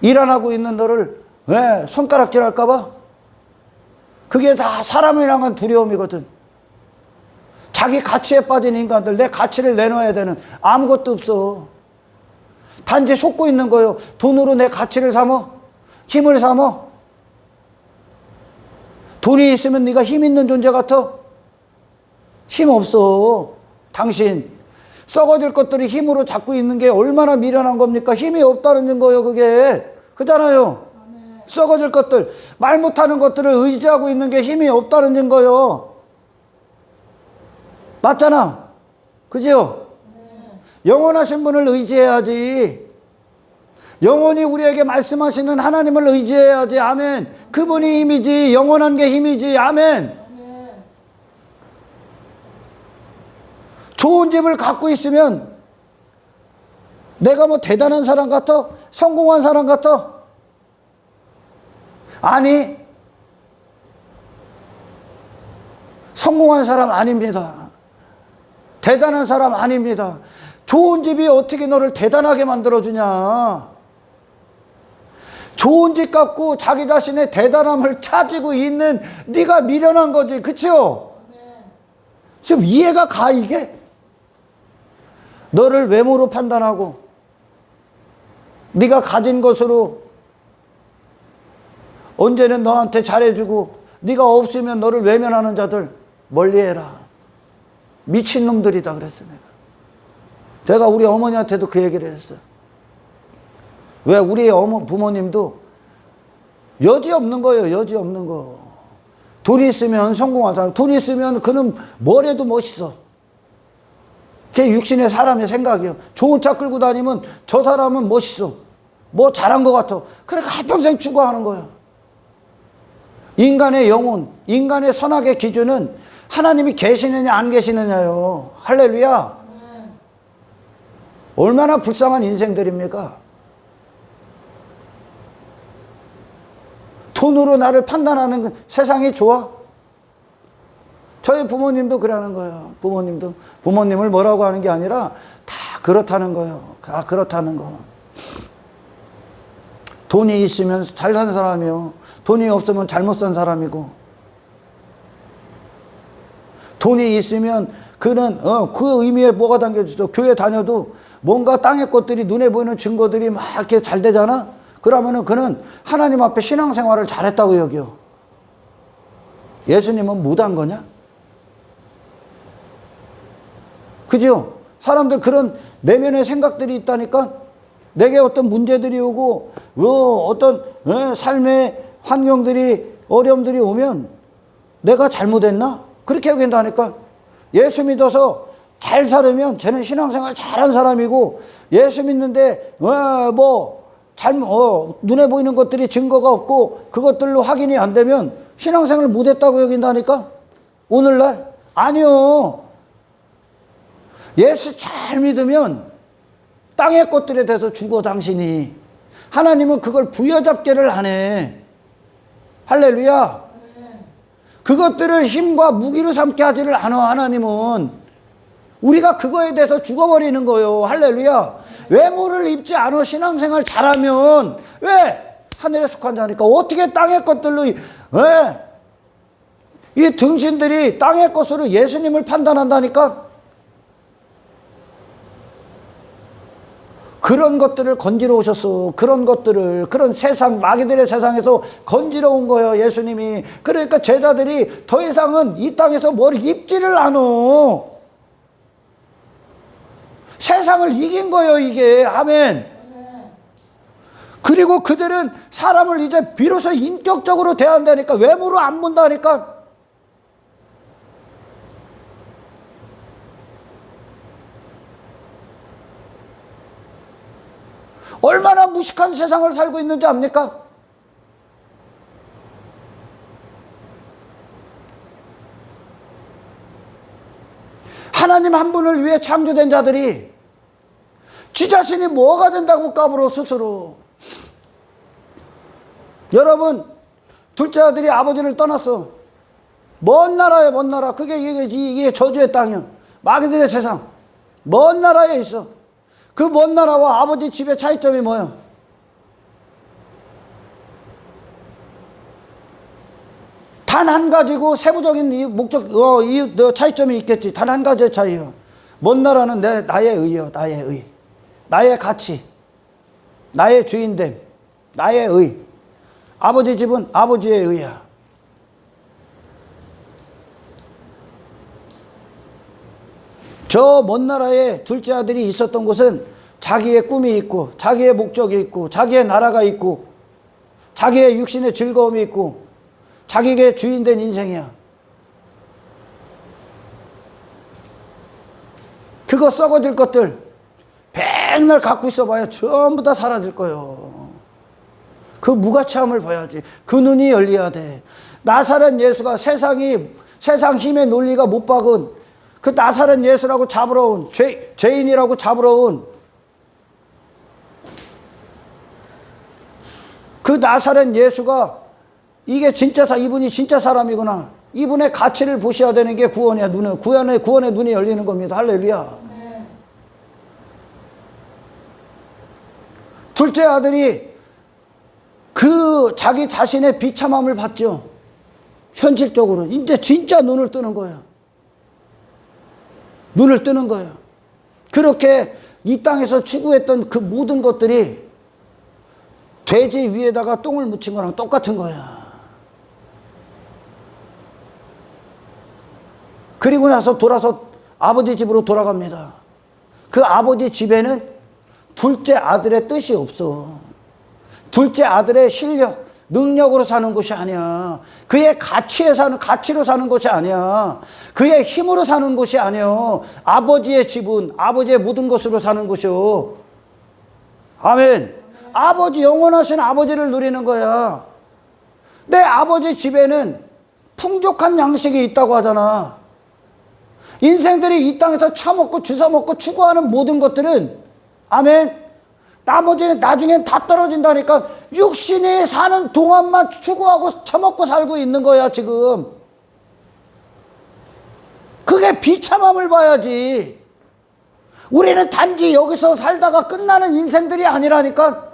일 안 하고 있는 너를 왜 손가락질 할까 봐? 그게 다 사람이란 건 두려움이거든. 자기 가치에 빠진 인간들, 내 가치를 내놔야 되는, 아무것도 없어. 단지 속고 있는 거예요. 돈으로 내 가치를 삼어? 힘을 삼어? 돈이 있으면 네가 힘 있는 존재 같아? 힘 없어. 당신 썩어질 것들이 힘으로 잡고 있는 게 얼마나 미련한 겁니까? 힘이 없다는 증거예요, 그게. 그잖아요. 썩어질 것들, 말 못하는 것들을 의지하고 있는 게 힘이 없다는 증거예요. 맞잖아. 그죠? 영원하신 분을 의지해야지. 영원히 우리에게 말씀하시는 하나님을 의지해야지. 아멘. 그분이 힘이지. 영원한 게 힘이지. 아멘. 좋은 집을 갖고 있으면 내가 뭐 대단한 사람 같아? 성공한 사람 같아? 아니, 성공한 사람 아닙니다. 대단한 사람 아닙니다. 좋은 집이 어떻게 너를 대단하게 만들어주냐? 좋은 집 갖고 자기 자신의 대단함을 찾고 있는 네가 미련한 거지. 그치요? 지금 이해가 가 이게? 너를 외모로 판단하고 네가 가진 것으로 언제는 너한테 잘해주고 네가 없으면 너를 외면하는 자들 멀리해라. 미친놈들이다 그랬어 내가 우리 어머니한테도 그 얘기를 했어요. 왜 우리 부모님도 여지없는 거예요. 여지없는 거. 돈이 있으면 성공한 사람, 돈이 있으면 그는 뭘 해도 멋있어. 그게 육신의 사람의 생각이에요. 좋은 차 끌고 다니면 저 사람은 멋있어. 뭐 잘한 것 같아. 그러니까 한평생 추구하는 거예요. 인간의 영혼, 인간의 선악의 기준은 하나님이 계시느냐 안 계시느냐요. 할렐루야. 얼마나 불쌍한 인생들입니까? 돈으로 나를 판단하는 세상이 좋아? 저희 부모님도 그러는 거예요. 부모님을 뭐라고 하는 게 아니라 다 그렇다는 거예요. 다 그렇다는 거. 돈이 있으면 잘 사는 사람이요. 돈이 없으면 잘못 산 사람이고. 돈이 있으면 그는 그 의미에 뭐가 담겨져? 교회 다녀도 뭔가 땅의 것들이 눈에 보이는 증거들이 막 이렇게 잘 되잖아? 그러면은 그는 하나님 앞에 신앙생활을 잘했다고 여겨. 예수님은 못한 거냐? 그죠? 사람들 그런 내면의 생각들이 있다니까? 내게 어떤 문제들이 오고, 어떤 삶의 환경들이, 어려움들이 오면 내가 잘못했나? 그렇게 여긴다니까? 예수 믿어서 잘 살으면 쟤는 신앙생활 잘한 사람이고, 예수 믿는데, 눈에 보이는 것들이 증거가 없고, 그것들로 확인이 안 되면 신앙생활 못했다고 여긴다니까? 오늘날? 아니요. 예수 잘 믿으면 땅의 것들에 대해서 죽어 당신이. 하나님은 그걸 부여잡기를 안 해. 할렐루야. 그것들을 힘과 무기로 삼게 하지를 않아. 하나님은 우리가 그거에 대해서 죽어버리는 거예요. 할렐루야. 외모를 입지 않아 신앙생활 잘하면 왜? 하늘에 속한 자니까. 어떻게 땅의 것들로 이 등신들이 땅의 것으로 예수님을 판단한다니까? 그런 것들을 건지러 오셨어. 그런 것들을, 그런 세상, 마귀들의 세상에서 건지러 온 거예요, 예수님이. 그러니까 제자들이 더 이상은 이 땅에서 뭘 입지를 않아. 세상을 이긴 거예요, 이게. 아멘. 그리고 그들은 사람을 이제 비로소 인격적으로 대한다니까. 외모로 안 본다니까. 얼마나 무식한 세상을 살고 있는지 압니까? 하나님 한 분을 위해 창조된 자들이 지 자신이 뭐가 된다고 까불어 스스로. 여러분, 둘째 아들이 아버지를 떠났어. 먼 나라에 먼 나라. 이게 저주의 땅이야. 마귀들의 세상. 먼 나라에 있어. 그 먼 나라와 아버지 집의 차이점이 뭐야? 단 한 가지고 세부적인 차이점이 있겠지. 단 한 가지의 차이요. 먼 나라는 나의 의요. 나의 의. 나의 가치. 나의 주인됨. 나의 의. 아버지 집은 아버지의 의야. 저 먼 나라에 둘째 아들이 있었던 곳은 자기의 꿈이 있고, 자기의 목적이 있고, 자기의 나라가 있고, 자기의 육신의 즐거움이 있고, 자기의 주인된 인생이야. 그거 썩어질 것들 백날 갖고 있어봐야 전부 다 사라질 거예요. 그 무가치함을 봐야지. 그 눈이 열려야 돼. 나사렛 예수가 세상 힘의 논리가 못 박은 그 나사렛 예수라고 잡으러 온 죄인이라고 잡으러 온 그 나사렛 예수가 이게 이분이 진짜 사람이구나. 이분의 가치를 보셔야 되는 게 구원의 눈이 열리는 겁니다. 할렐루야. 네. 둘째 아들이 자기 자신의 비참함을 봤죠. 현실적으로. 이제 진짜 눈을 뜨는 거예요. 눈을 뜨는 거예요. 그렇게 이 땅에서 추구했던 그 모든 것들이 돼지 위에다가 똥을 묻힌 거랑 똑같은 거야. 그리고 나서 돌아서 아버지 집으로 돌아갑니다. 그 아버지 집에는 둘째 아들의 뜻이 없어. 둘째 아들의 실력, 능력으로 사는 것이 아니야. 그의 가치로 사는 것이 아니야. 그의 힘으로 사는 것이 아니야. 아버지의 집은 아버지의 모든 것으로 사는 것이요. 아멘. 아버지, 영원하신 아버지를 누리는 거야. 내 아버지 집에는 풍족한 양식이 있다고 하잖아. 인생들이 이 땅에서 처먹고 주워먹고 추구하는 모든 것들은, 아멘, 나중엔 다 떨어진다니까. 육신이 사는 동안만 추구하고 처먹고 살고 있는 거야 지금. 그게 비참함을 봐야지. 우리는 단지 여기서 살다가 끝나는 인생들이 아니라니까.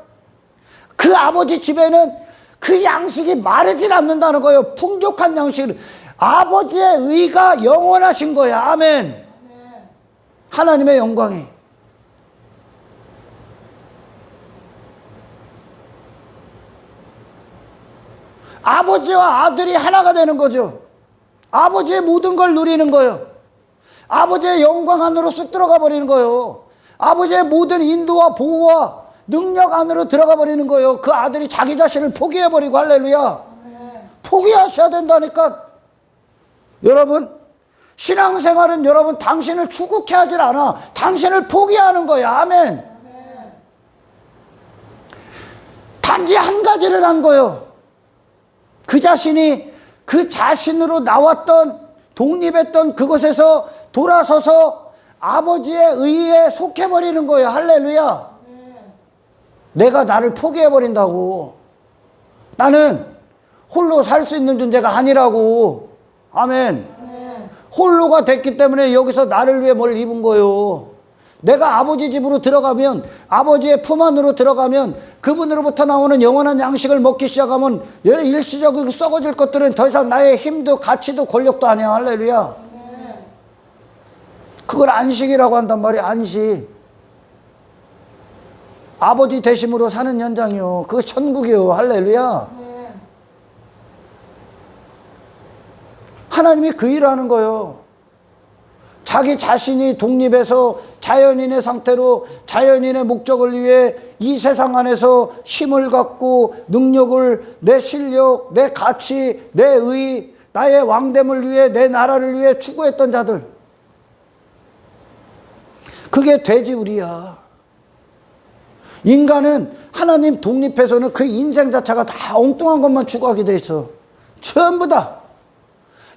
그 아버지 집에는 그 양식이 마르질 않는다는 거예요. 풍족한 양식. 아버지의 의가 영원하신 거야. 아멘. 하나님의 영광이. 아버지와 아들이 하나가 되는 거죠. 아버지의 모든 걸 누리는 거예요. 아버지의 영광 안으로 쑥 들어가 버리는 거예요. 아버지의 모든 인도와 보호와 능력 안으로 들어가 버리는 거예요. 그 아들이 자기 자신을 포기해버리고. 할렐루야. 포기하셔야 된다니까. 여러분, 신앙생활은 여러분 당신을 추구케 하질 않아. 당신을 포기하는 거야. 아멘. 단지 한 가지를 한 거예요. 그 자신이 그 자신으로 나왔던, 독립했던 그곳에서 돌아서서 아버지의 의에 속해버리는 거예요. 할렐루야. 내가 나를 포기해버린다고. 나는 홀로 살 수 있는 존재가 아니라고. 아멘. 홀로가 됐기 때문에 여기서 나를 위해 뭘 입은 거예요. 내가 아버지 집으로 들어가면, 아버지의 품 안으로 들어가면, 그분으로부터 나오는 영원한 양식을 먹기 시작하면 일시적으로 썩어질 것들은 더 이상 나의 힘도 가치도 권력도 아니야. 할렐루야. 그걸 안식이라고 한단 말이야. 안식. 아버지 되심으로 사는 현장이요. 그거 천국이요. 할렐루야. 하나님이 그 일을 하는 거예요. 자기 자신이 독립해서 자연인의 상태로 자연인의 목적을 위해 이 세상 안에서 힘을 갖고 능력을, 내 실력, 내 가치, 내 의, 나의 왕됨을 위해, 내 나라를 위해 추구했던 자들. 그게 돼지우리야. 인간은 하나님 독립해서는 그 인생 자체가 다 엉뚱한 것만 추구하게 돼 있어. 전부 다.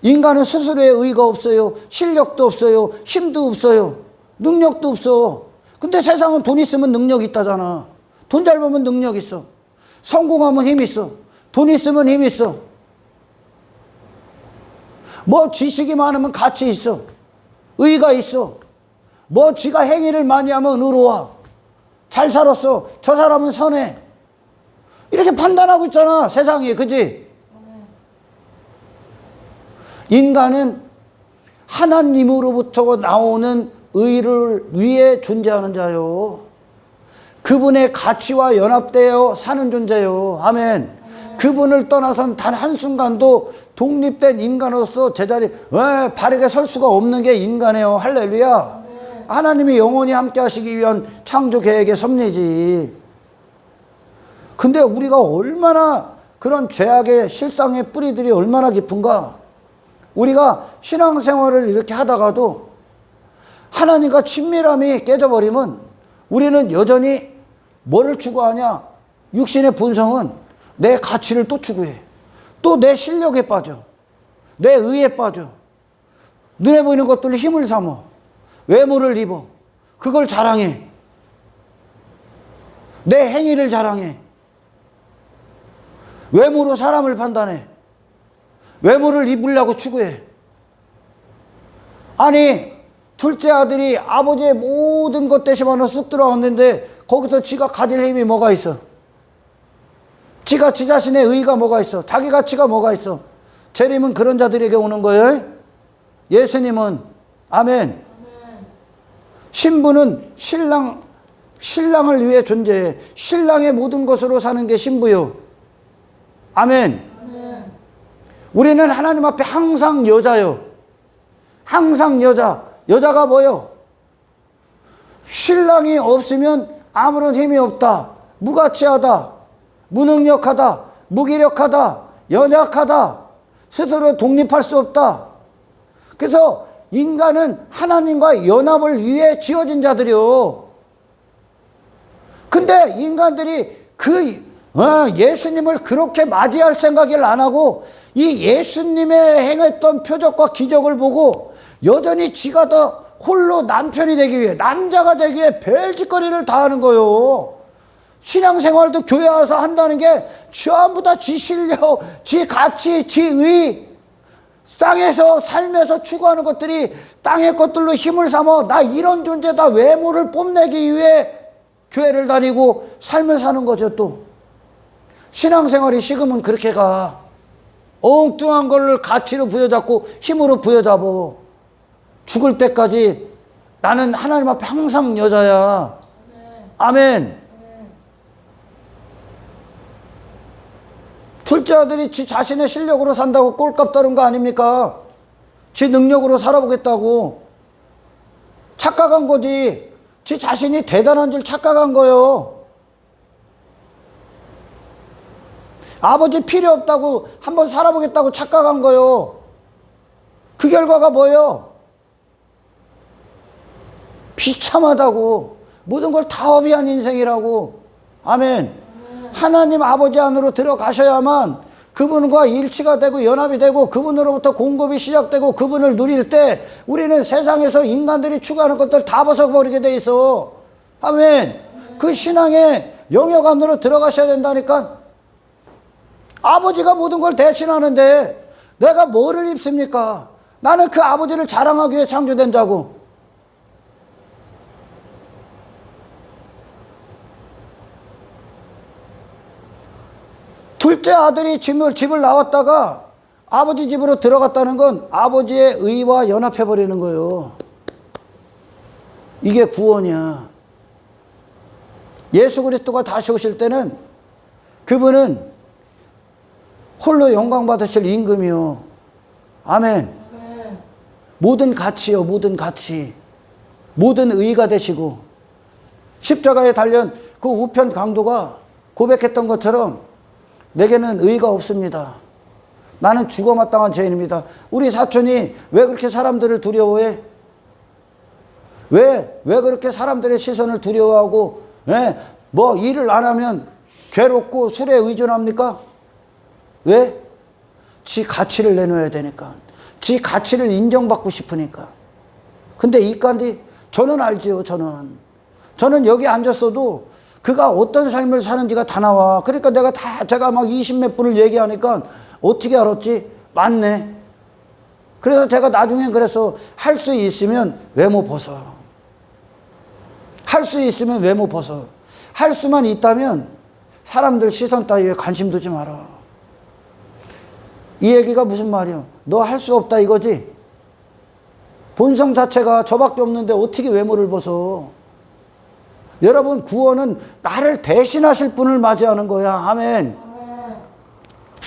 인간은 스스로의 의가 없어요. 실력도 없어요. 힘도 없어요. 능력도 없어. 근데 세상은 돈 있으면 능력 있다잖아. 돈 잘 벌면 능력 있어. 성공하면 힘 있어. 돈 있으면 힘 있어. 뭐 지식이 많으면 가치 있어. 의가 있어. 뭐 지가 행위를 많이 하면 의로워. 잘 살았어. 저 사람은 선해. 이렇게 판단하고 있잖아. 세상이. 그지? 인간은 하나님으로부터 나오는 의를 위해 존재하는 자요. 그분의 가치와 연합되어 사는 존재요. 아멘. 그분을 떠나선 단 한순간도 독립된 인간으로서 제자리 바르게 설 수가 없는 게 인간이에요. 할렐루야. 하나님이 영원히 함께 하시기 위한 창조 계획의 섭리지. 근데 우리가 얼마나 그런 죄악의 실상의 뿌리들이 얼마나 깊은가. 우리가 신앙생활을 이렇게 하다가도 하나님과 친밀함이 깨져버리면 우리는 여전히 뭐를 추구하냐? 육신의 본성은 내 가치를 또 추구해. 또 내 실력에 빠져. 내 의에 빠져. 눈에 보이는 것들로 힘을 삼어. 외모를 입어. 그걸 자랑해. 내 행위를 자랑해. 외모로 사람을 판단해. 외모를 입으려고 추구해. 아니, 둘째 아들이 아버지의 모든 것 대신하러 쑥 들어왔는데 거기서 지가 가질 힘이 뭐가 있어? 지가 지 자신의 의의가 뭐가 있어? 자기 가치가 뭐가 있어? 재림은 그런 자들에게 오는 거예요. 예수님은 아멘. 신부는 신랑을 위해 존재해. 신랑의 모든 것으로 사는 게 신부요. 아멘. 우리는 하나님 앞에 항상 여자요. 항상 여자. 여자가 뭐요? 신랑이 없으면 아무런 힘이 없다. 무가치하다. 무능력하다. 무기력하다. 연약하다. 스스로 독립할 수 없다. 그래서 인간은 하나님과 연합을 위해 지어진 자들이요. 근데 인간들이 예수님을 그렇게 맞이할 생각을 안 하고 이 예수님의 행했던 표적과 기적을 보고 여전히 지가 더 홀로 남편이 되기 위해, 남자가 되기 위해 별짓거리를 다 하는 거요. 신앙생활도 교회 와서 한다는 게 전부 다 지 실력, 지 가치, 지 의, 땅에서 살면서 추구하는 것들이 땅의 것들로 힘을 삼아 나 이런 존재다 외모를 뽐내기 위해 교회를 다니고 삶을 사는 거죠. 또 신앙생활이 식으면 그렇게 가. 엉뚱한 걸 가치로 부여잡고 힘으로 부여잡어. 죽을 때까지 나는 하나님 앞에 항상 여자야. 아멘. 둘째 아들이 지 자신의 실력으로 산다고 꼴값 따른 거 아닙니까? 지 능력으로 살아보겠다고 착각한 거지. 지 자신이 대단한 줄 착각한 거예요. 아버지 필요 없다고 한번 살아보겠다고 착각한 거예요. 그 결과가 뭐예요? 비참하다고. 모든 걸 다 허비한 인생이라고. 아멘. 하나님 아버지 안으로 들어가셔야만 그분과 일치가 되고 연합이 되고 그분으로부터 공급이 시작되고 그분을 누릴 때 우리는 세상에서 인간들이 추구하는 것들 다 벗어버리게 돼 있어. 아멘. 그 신앙의 영역 안으로 들어가셔야 된다니까. 아버지가 모든 걸 대신하는데 내가 뭐를 입습니까? 나는 그 아버지를 자랑하기 위해 창조된 자고. 둘째 아들이 집을 나왔다가 아버지 집으로 들어갔다는 건 아버지의 의와 연합해버리는 거예요. 이게 구원이야. 예수 그리스도가 다시 오실 때는 그분은 홀로 영광 받으실 임금이요. 아멘. 모든 가치요. 모든 가치. 모든 의가 되시고 십자가에 달린 그 우편 강도가 고백했던 것처럼 내게는 의가 없습니다. 나는 죽어 마땅한 죄인입니다. 우리 사촌이 왜 그렇게 사람들을 두려워해? 왜 그렇게 사람들의 시선을 두려워하고 뭐 일을 안 하면 괴롭고 술에 의존합니까? 왜? 지 가치를 내놓아야 되니까. 지 가치를 인정받고 싶으니까. 근데 이간디 저는 알지요. 저는 여기 앉았어도 그가 어떤 삶을 사는지가 다 나와. 그러니까 제가 막 20몇 분을 얘기하니까 어떻게 알았지? 맞네. 그래서 제가 나중에 그래서 할 수 있으면 외모 벗어. 할 수 있으면 외모 벗어. 할 수만 있다면 사람들 시선 따위에 관심 두지 마라. 이 얘기가 무슨 말이야? 너 할 수 없다 이거지? 본성 자체가 저밖에 없는데 어떻게 외모를 벗어? 여러분, 구원은 나를 대신하실 분을 맞이하는 거야. 아멘.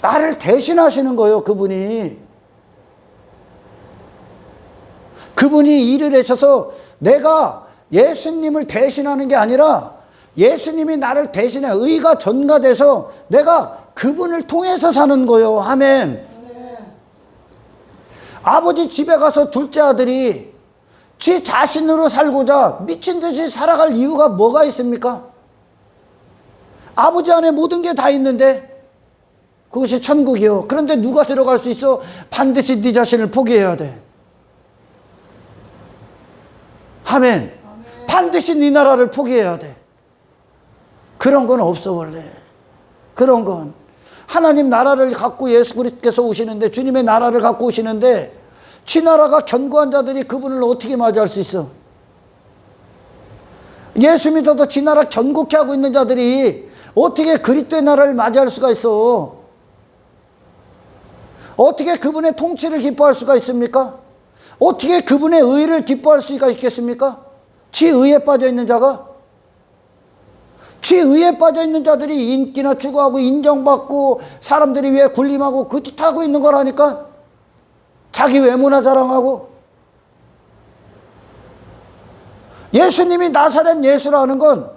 나를 대신하시는 거예요. 그분이 일을 하셔서 내가 예수님을 대신하는 게 아니라 예수님이 나를 대신해 의가 전가돼서 내가 그분을 통해서 사는 거예요. 아멘. 아버지 집에 가서 둘째 아들이 지 자신으로 살고자 미친 듯이 살아갈 이유가 뭐가 있습니까? 아버지 안에 모든 게 다 있는데 그것이 천국이요. 그런데 누가 들어갈 수 있어? 반드시 네 자신을 포기해야 돼. 아멘. 반드시 네 나라를 포기해야 돼. 그런 건 없어 원래. 그런 건 하나님 나라를 갖고 예수 그리스도께서 오시는데 주님의 나라를 갖고 오시는데 지 나라가 견고한 자들이 그분을 어떻게 맞이할 수 있어? 예수 믿어도 지 나라 견고케 하고 있는 자들이 어떻게 그리스도의 나라를 맞이할 수가 있어? 어떻게 그분의 통치를 기뻐할 수가 있습니까? 어떻게 그분의 의를 기뻐할 수가 있겠습니까? 지 의에 빠져 있는 자가? 지 의에 빠져 있는 자들이 인기나 추구하고 인정받고 사람들이 위에 군림하고 그 짓 하고 있는 거라니까? 자기 외모나 자랑하고. 예수님이 나사렛 예수라는 건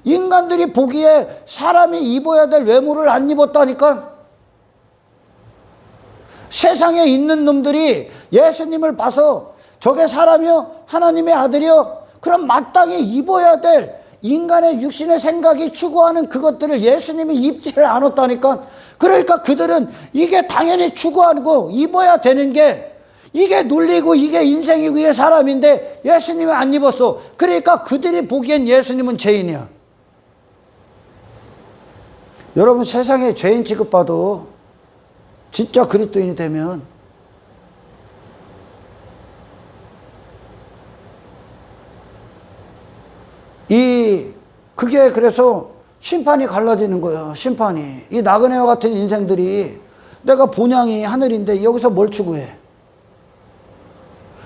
인간들이 보기에 사람이 입어야 될 외모를 안 입었다니까? 세상에 있는 놈들이 예수님을 봐서 저게 사람이요? 하나님의 아들이요? 그럼 마땅히 입어야 될 인간의 육신의 생각이 추구하는 그것들을 예수님이 입지를 않았다니까? 그러니까 그들은 이게 당연히 추구하고 입어야 되는 게 이게 논리고 이게 인생이 위해 사람인데 예수님이 안 입었어. 그러니까 그들이 보기엔 예수님은 죄인이야. 여러분, 세상에 죄인 취급받아. 진짜 그리스도인이 되면 그게 그래서 심판이 갈라지는 거예요. 심판이. 이 나그네와 같은 인생들이 내가 본향이 하늘인데 여기서 뭘 추구해?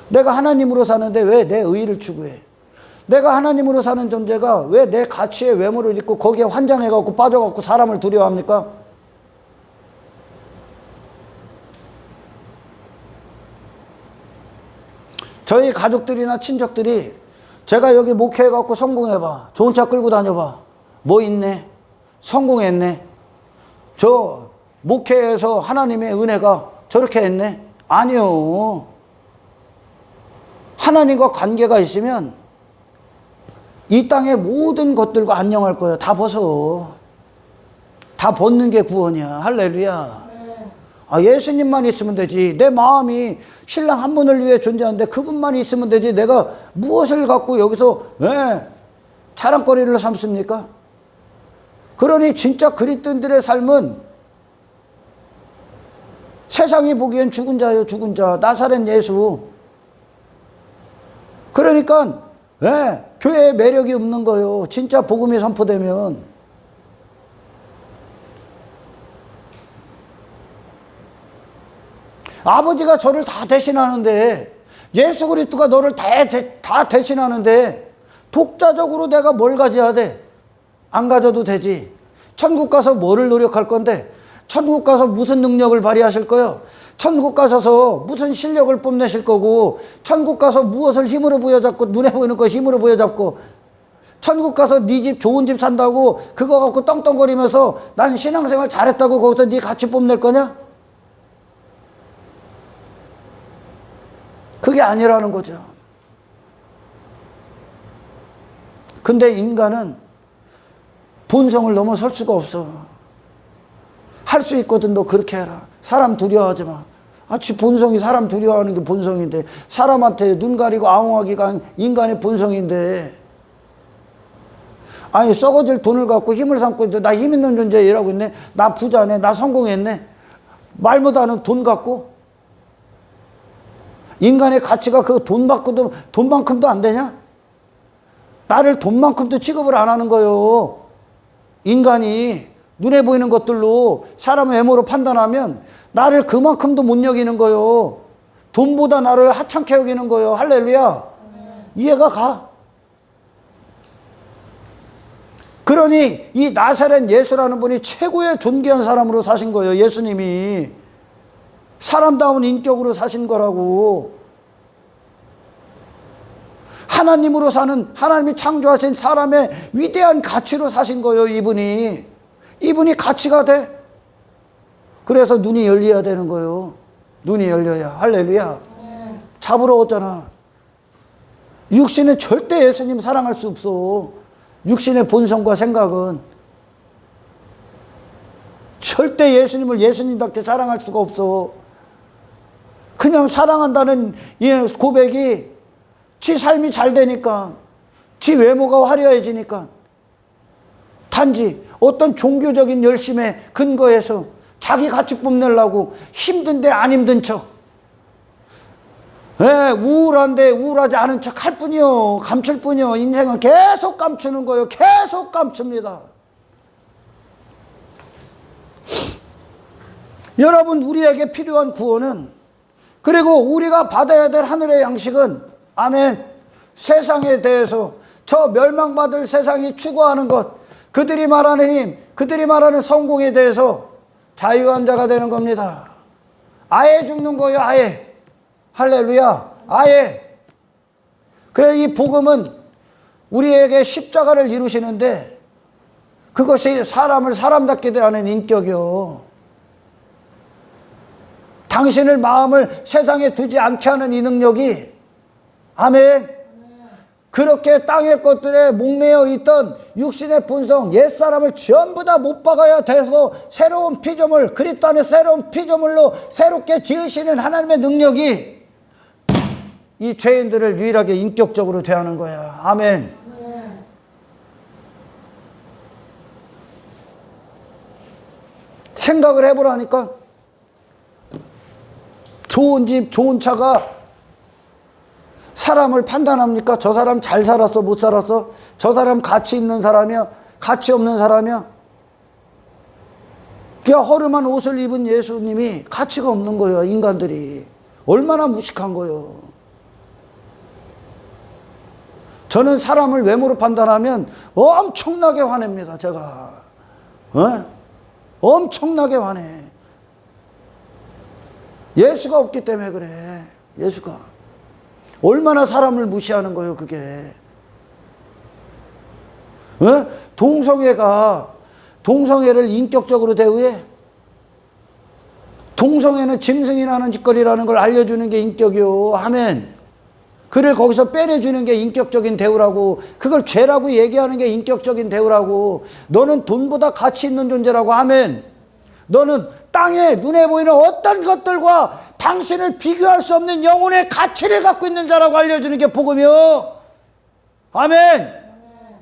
내가 하나님으로 사는데 왜 내 의의를 추구해? 내가 하나님으로 사는 존재가 왜 내 가치의 외모를 입고 거기에 환장해갖고 빠져갖고 사람을 두려워합니까? 저희 가족들이나 친척들이 제가 여기 목회해갖고 성공해봐. 좋은 차 끌고 다녀봐. 뭐 있네? 성공했네. 저 목회에서 하나님의 은혜가 저렇게 했네? 아니요. 하나님과 관계가 있으면 이 땅의 모든 것들과 안녕할 거예요. 다 벗어. 다 벗는 게 구원이야. 할렐루야. 예수님만 있으면 되지. 내 마음이 신랑 한 분을 위해 존재하는데 그분만 있으면 되지. 내가 무엇을 갖고 여기서 자랑거리를 삼습니까? 그러니 진짜 그리스도인들의 삶은 세상이 보기엔 죽은 자예요. 죽은 자. 나사렛 예수. 그러니까 교회에 매력이 없는 거예요. 진짜 복음이 선포되면. 아버지가 저를 다 대신하는데, 예수 그리스도가 너를 다 대신하는데 독자적으로 내가 뭘 가져야 돼? 안 가져도 되지. 천국 가서 뭐를 노력할 건데? 천국 가서 무슨 능력을 발휘하실 거예요? 천국 가셔서 무슨 실력을 뽐내실 거고, 천국 가서 무엇을 힘으로 부여잡고, 눈에 보이는 거 힘으로 부여잡고, 천국 가서 네 집 좋은 집 산다고 그거 갖고 떵떵거리면서 난 신앙생활 잘했다고 거기서 네 가치 뽐낼 거냐? 그게 아니라는 거죠. 근데 인간은 본성을 넘어설 수가 없어. 할 수 있거든. 너 그렇게 해라. 사람 두려워하지 마. 지 본성이 사람 두려워하는 게 본성인데, 사람한테 눈 가리고 아웅하기가 인간의 본성인데, 썩어질 돈을 갖고 힘을 삼고 있는데 나 힘 있는 존재 이라고 있네. 나 부자네. 나 성공했네. 말 못하는 돈 갖고. 인간의 가치가 그 돈만큼도 안 되냐? 나를 돈만큼도 취급을 안 하는 거예요. 인간이 눈에 보이는 것들로 사람 외모로 판단하면 나를 그만큼도 못 여기는 거예요. 돈보다 나를 하찮게 여기는 거예요. 할렐루야. 이해가 가? 그러니 이 나사렛 예수라는 분이 최고의 존귀한 사람으로 사신 거예요. 예수님이 사람다운 인격으로 사신 거라고. 하나님으로 사는, 하나님이 창조하신 사람의 위대한 가치로 사신 거예요. 이분이 가치가 돼. 그래서 눈이 열려야 되는 거예요. 눈이 열려야. 할렐루야. 잡으러 오잖아. 육신은 절대 예수님 사랑할 수 없어. 육신의 본성과 생각은 절대 예수님을 예수님답게 사랑할 수가 없어. 그냥 사랑한다는 이 고백이 지 삶이 잘 되니까, 지 외모가 화려해지니까, 단지 어떤 종교적인 열심에 근거해서 자기 가치 뽐내려고 힘든데 안 힘든 척, 우울한데 우울하지 않은 척 할 뿐이요. 감출 뿐이요. 인생은 계속 감추는 거예요. 계속 감춥니다. 여러분, 우리에게 필요한 구원은, 그리고 우리가 받아야 될 하늘의 양식은, 아멘, 세상에 대해서, 저 멸망받을 세상이 추구하는 것, 그들이 말하는 힘, 그들이 말하는 성공에 대해서 자유한 자가 되는 겁니다. 아예 죽는 거예요. 아예. 할렐루야. 아예. 그래서 이 복음은 우리에게 십자가를 이루시는데, 그것이 사람을 사람답게 대하는 인격이요. 당신을 마음을 세상에 두지 않게 하는 이 능력이, 아멘, 그렇게 땅의 것들에 목매어 있던 육신의 본성, 옛사람을 전부 다 못 박아야 돼서 새로운 피조물, 그리스도 안에 새로운 피조물로 새롭게 지으시는 하나님의 능력이 이 죄인들을 유일하게 인격적으로 대하는 거야. 아멘. 생각을 해보라니까. 좋은 집, 좋은 차가 사람을 판단합니까? 저 사람 잘 살았어, 못 살았어? 저 사람 가치 있는 사람이야? 가치 없는 사람이야? 그냥 허름한 옷을 입은 예수님이 가치가 없는 거예요. 인간들이 얼마나 무식한 거예요. 저는 사람을 외모로 판단하면 엄청나게 화냅니다. 제가 엄청나게 화내. 예수가 없기 때문에 그래. 예수가 얼마나 사람을 무시하는 거예요, 그게. 동성애를 인격적으로 대우해? 동성애는 짐승이 나는 짓거리라는 걸 알려주는 게 인격이요. 아멘. 그를 거기서 빼내주는 게 인격적인 대우라고. 그걸 죄라고 얘기하는 게 인격적인 대우라고. 너는 돈보다 가치 있는 존재라고. 아멘. 너는 땅에 눈에 보이는 어떤 것들과 당신을 비교할 수 없는 영혼의 가치를 갖고 있는 자라고 알려주는 게 복음이요. 아멘.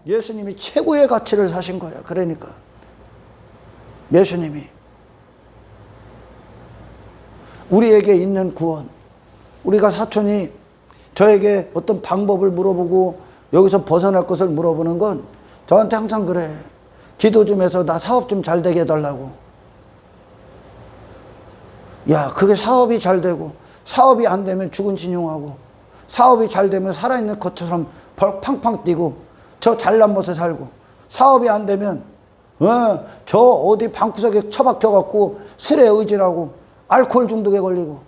예수님이 최고의 가치를 사신 거야. 그러니까 예수님이 우리에게 있는 구원, 우리가 사촌이 저에게 어떤 방법을 물어보고 여기서 벗어날 것을 물어보는 건 저한테 항상 그래. 기도 좀 해서 나 사업 좀 잘 되게 해달라고. 야, 그게 사업이 잘 되고, 사업이 안 되면 죽은 진용하고, 사업이 잘 되면 살아있는 것처럼 팡팡 뛰고, 저 잘난 멋에 살고, 사업이 안 되면 저 어디 방구석에 처박혀갖고 술에 의지하고 알코올 중독에 걸리고.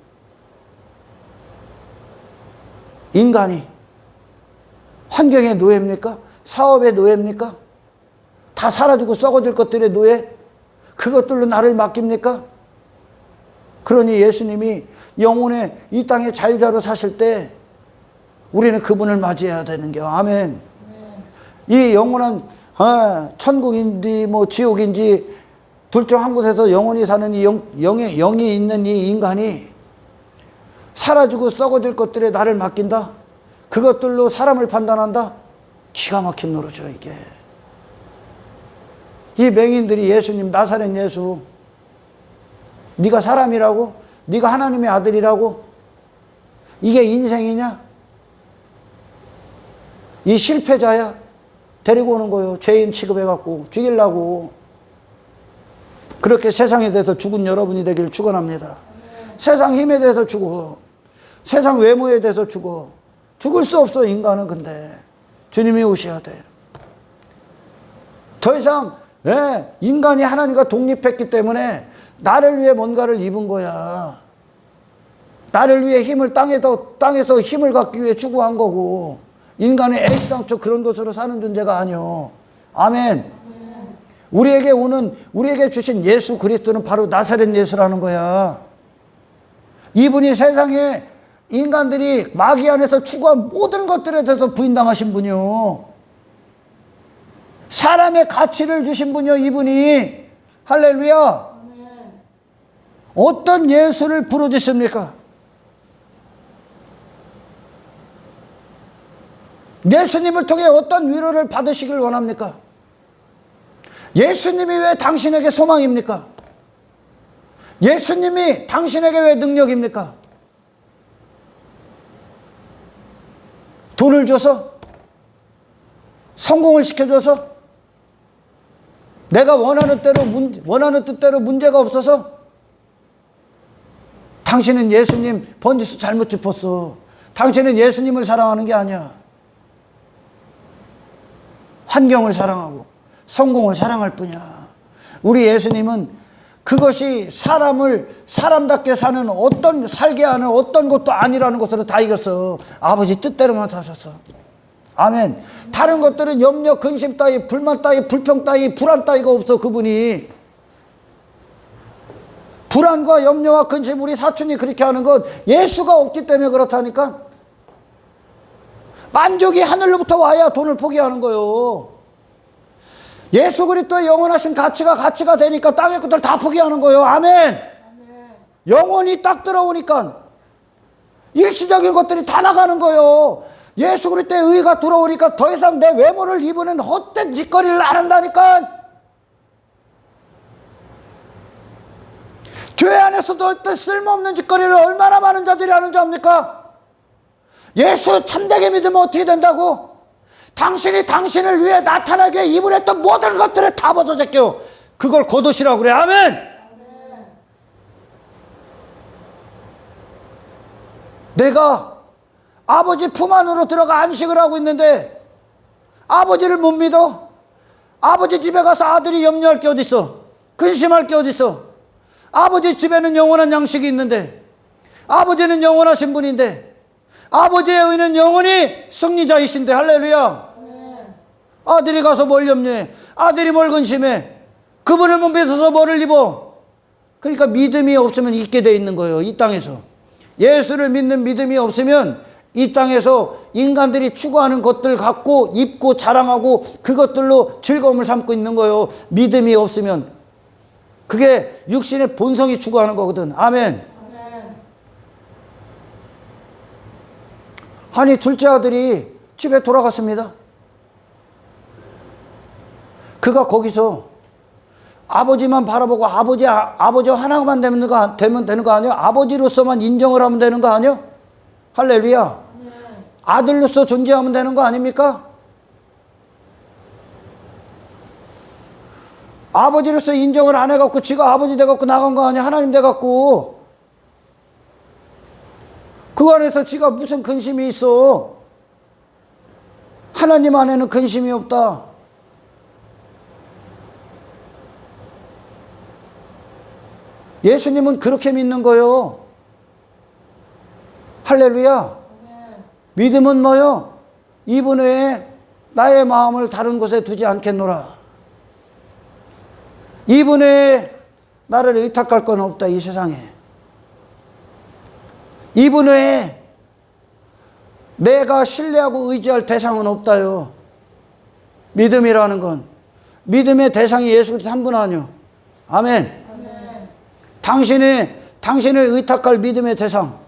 인간이 환경의 노예입니까? 사업의 노예입니까? 다 사라지고 썩어질 것들의 노예? 그것들로 나를 맡깁니까? 그러니 예수님이 영혼의 이 땅의 자유자로 사실 때 우리는 그분을 맞이해야 되는 게. 아멘. 이 영원한 천국인지 뭐 지옥인지 둘 중 한 곳에서 영원히 사는 이 영이 있는 이 인간이 사라지고 썩어질 것들에 나를 맡긴다? 그것들로 사람을 판단한다? 기가 막힌 노릇이죠, 이게. 이 맹인들이 예수님, 나사렛 예수, 네가 사람이라고? 네가 하나님의 아들이라고? 이게 인생이냐? 이 실패자야? 데리고 오는 거예요. 죄인 취급해갖고 죽이려고. 그렇게 세상에 대해서 죽은 여러분이 되기를 축원합니다. 세상 힘에 대해서 죽어. 세상 외모에 대해서 죽어. 죽을 수 없어, 인간은. 근데 주님이 오셔야 돼. 더 이상 인간이 하나님과 독립했기 때문에 나를 위해 뭔가를 입은 거야. 나를 위해 힘을 땅에서 힘을 갖기 위해 추구한 거고, 인간의 애시당초 그런 것으로 사는 존재가 아니요. 아멘. 우리에게 주신 예수 그리스도는 바로 나사렛 예수라는 거야. 이분이 세상에 인간들이 마귀 안에서 추구한 모든 것들에 대해서 부인당하신 분이요. 사람의 가치를 주신 분이요, 이분이. 할렐루야. 어떤 예수를 부르짖습니까? 예수님을 통해 어떤 위로를 받으시길 원합니까? 예수님이 왜 당신에게 소망입니까? 예수님이 당신에게 왜 능력입니까? 돈을 줘서? 성공을 시켜줘서? 내가 원하는 뜻대로 문제가 없어서? 당신은 예수님 번지수 잘못 짚었어. 당신은 예수님을 사랑하는 게 아니야. 환경을 사랑하고 성공을 사랑할 뿐이야. 우리 예수님은 그것이 사람을 사람답게 사는 살게 하는 어떤 것도 아니라는 것으로 다 이겼어. 아버지 뜻대로만 사셨어. 아멘. 다른 것들은 염려, 근심 따위, 불만 따위, 불평 따위, 불안 따위가 없어. 그분이. 불안과 염려와 근심, 우리 사촌이 그렇게 하는 건 예수가 없기 때문에 그렇다니까. 만족이 하늘로부터 와야 돈을 포기하는 거요. 예수 그리스도의 영원하신 가치가 되니까 땅의 것들 다 포기하는 거예요. 아멘. 영혼이 딱 들어오니까 일시적인 것들이 다 나가는 거예요. 예수 그리스도의 의가 들어오니까 더 이상 내 외모를 입으는 헛된 짓거리를 안 한다니까. 교회 안에서도 어떤 쓸모없는 짓거리를 얼마나 많은 자들이 하는 줄 압니까? 예수 참되게 믿으면 어떻게 된다고? 당신이 당신을 위해 나타나게 입을 했던 모든 것들을 다 벗어제껴. 그걸 겉옷이라고 그래. 아멘. 내가 아버지 품 안으로 들어가 안식을 하고 있는데 아버지를 못 믿어? 아버지 집에 가서 아들이 염려할 게 어딨어? 근심할 게 어딨어? 아버지 집에는 영원한 양식이 있는데, 아버지는 영원하신 분인데, 아버지의 의는 영원히 승리자이신데. 할렐루야. 아들이 가서 뭘 염려해? 아들이 뭘 근심해? 그분을 못 믿어서 뭐를 입어? 그러니까 믿음이 없으면 있게 돼 있는 거예요. 이 땅에서 예수를 믿는 믿음이 없으면 이 땅에서 인간들이 추구하는 것들 갖고 입고 자랑하고 그것들로 즐거움을 삼고 있는 거예요. 믿음이 없으면. 그게 육신의 본성이 추구하는 거거든. 아멘. 아니, 둘째 아들이 집에 돌아갔습니다. 그가 거기서 아버지만 바라보고 아버지 하나만 되면 되는 거 아니야? 아버지로서만 인정을 하면 되는 거 아니야? 할렐루야. 아들로서 존재하면 되는 거 아닙니까? 아버지로서 인정을 안 해갖고 지가 아버지 돼갖고 나간 거 아니야? 하나님 돼갖고. 그 안에서 지가 무슨 근심이 있어? 하나님 안에는 근심이 없다. 예수님은 그렇게 믿는 거요. 할렐루야. 믿음은 뭐요? 이분 외에 나의 마음을 다른 곳에 두지 않겠노라. 이분 외에 나를 의탁할 건 없다, 이 세상에. 이분 외에 내가 신뢰하고 의지할 대상은 없다요. 믿음이라는 건 믿음의 대상이 예수 그리스도 한 분 아니요. 아멘. 당신을 의탁할 믿음의 대상,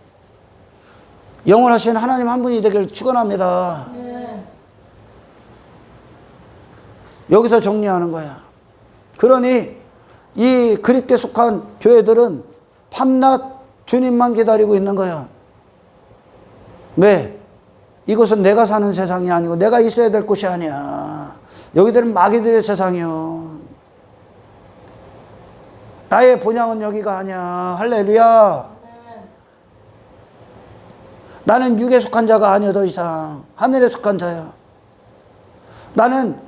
영원하신 하나님 한 분이 되길 축원합니다. 여기서 정리하는 거야. 그러니 이 그리스도에 속한 교회들은 밤낮 주님만 기다리고 있는 거야. 왜? 이곳은 내가 사는 세상이 아니고 내가 있어야 될 곳이 아니야. 여기들은 마귀들의 세상이요. 나의 본향은 여기가 아니야. 할렐루야. 나는 육에 속한 자가 아니야. 더 이상 하늘에 속한 자야. 나는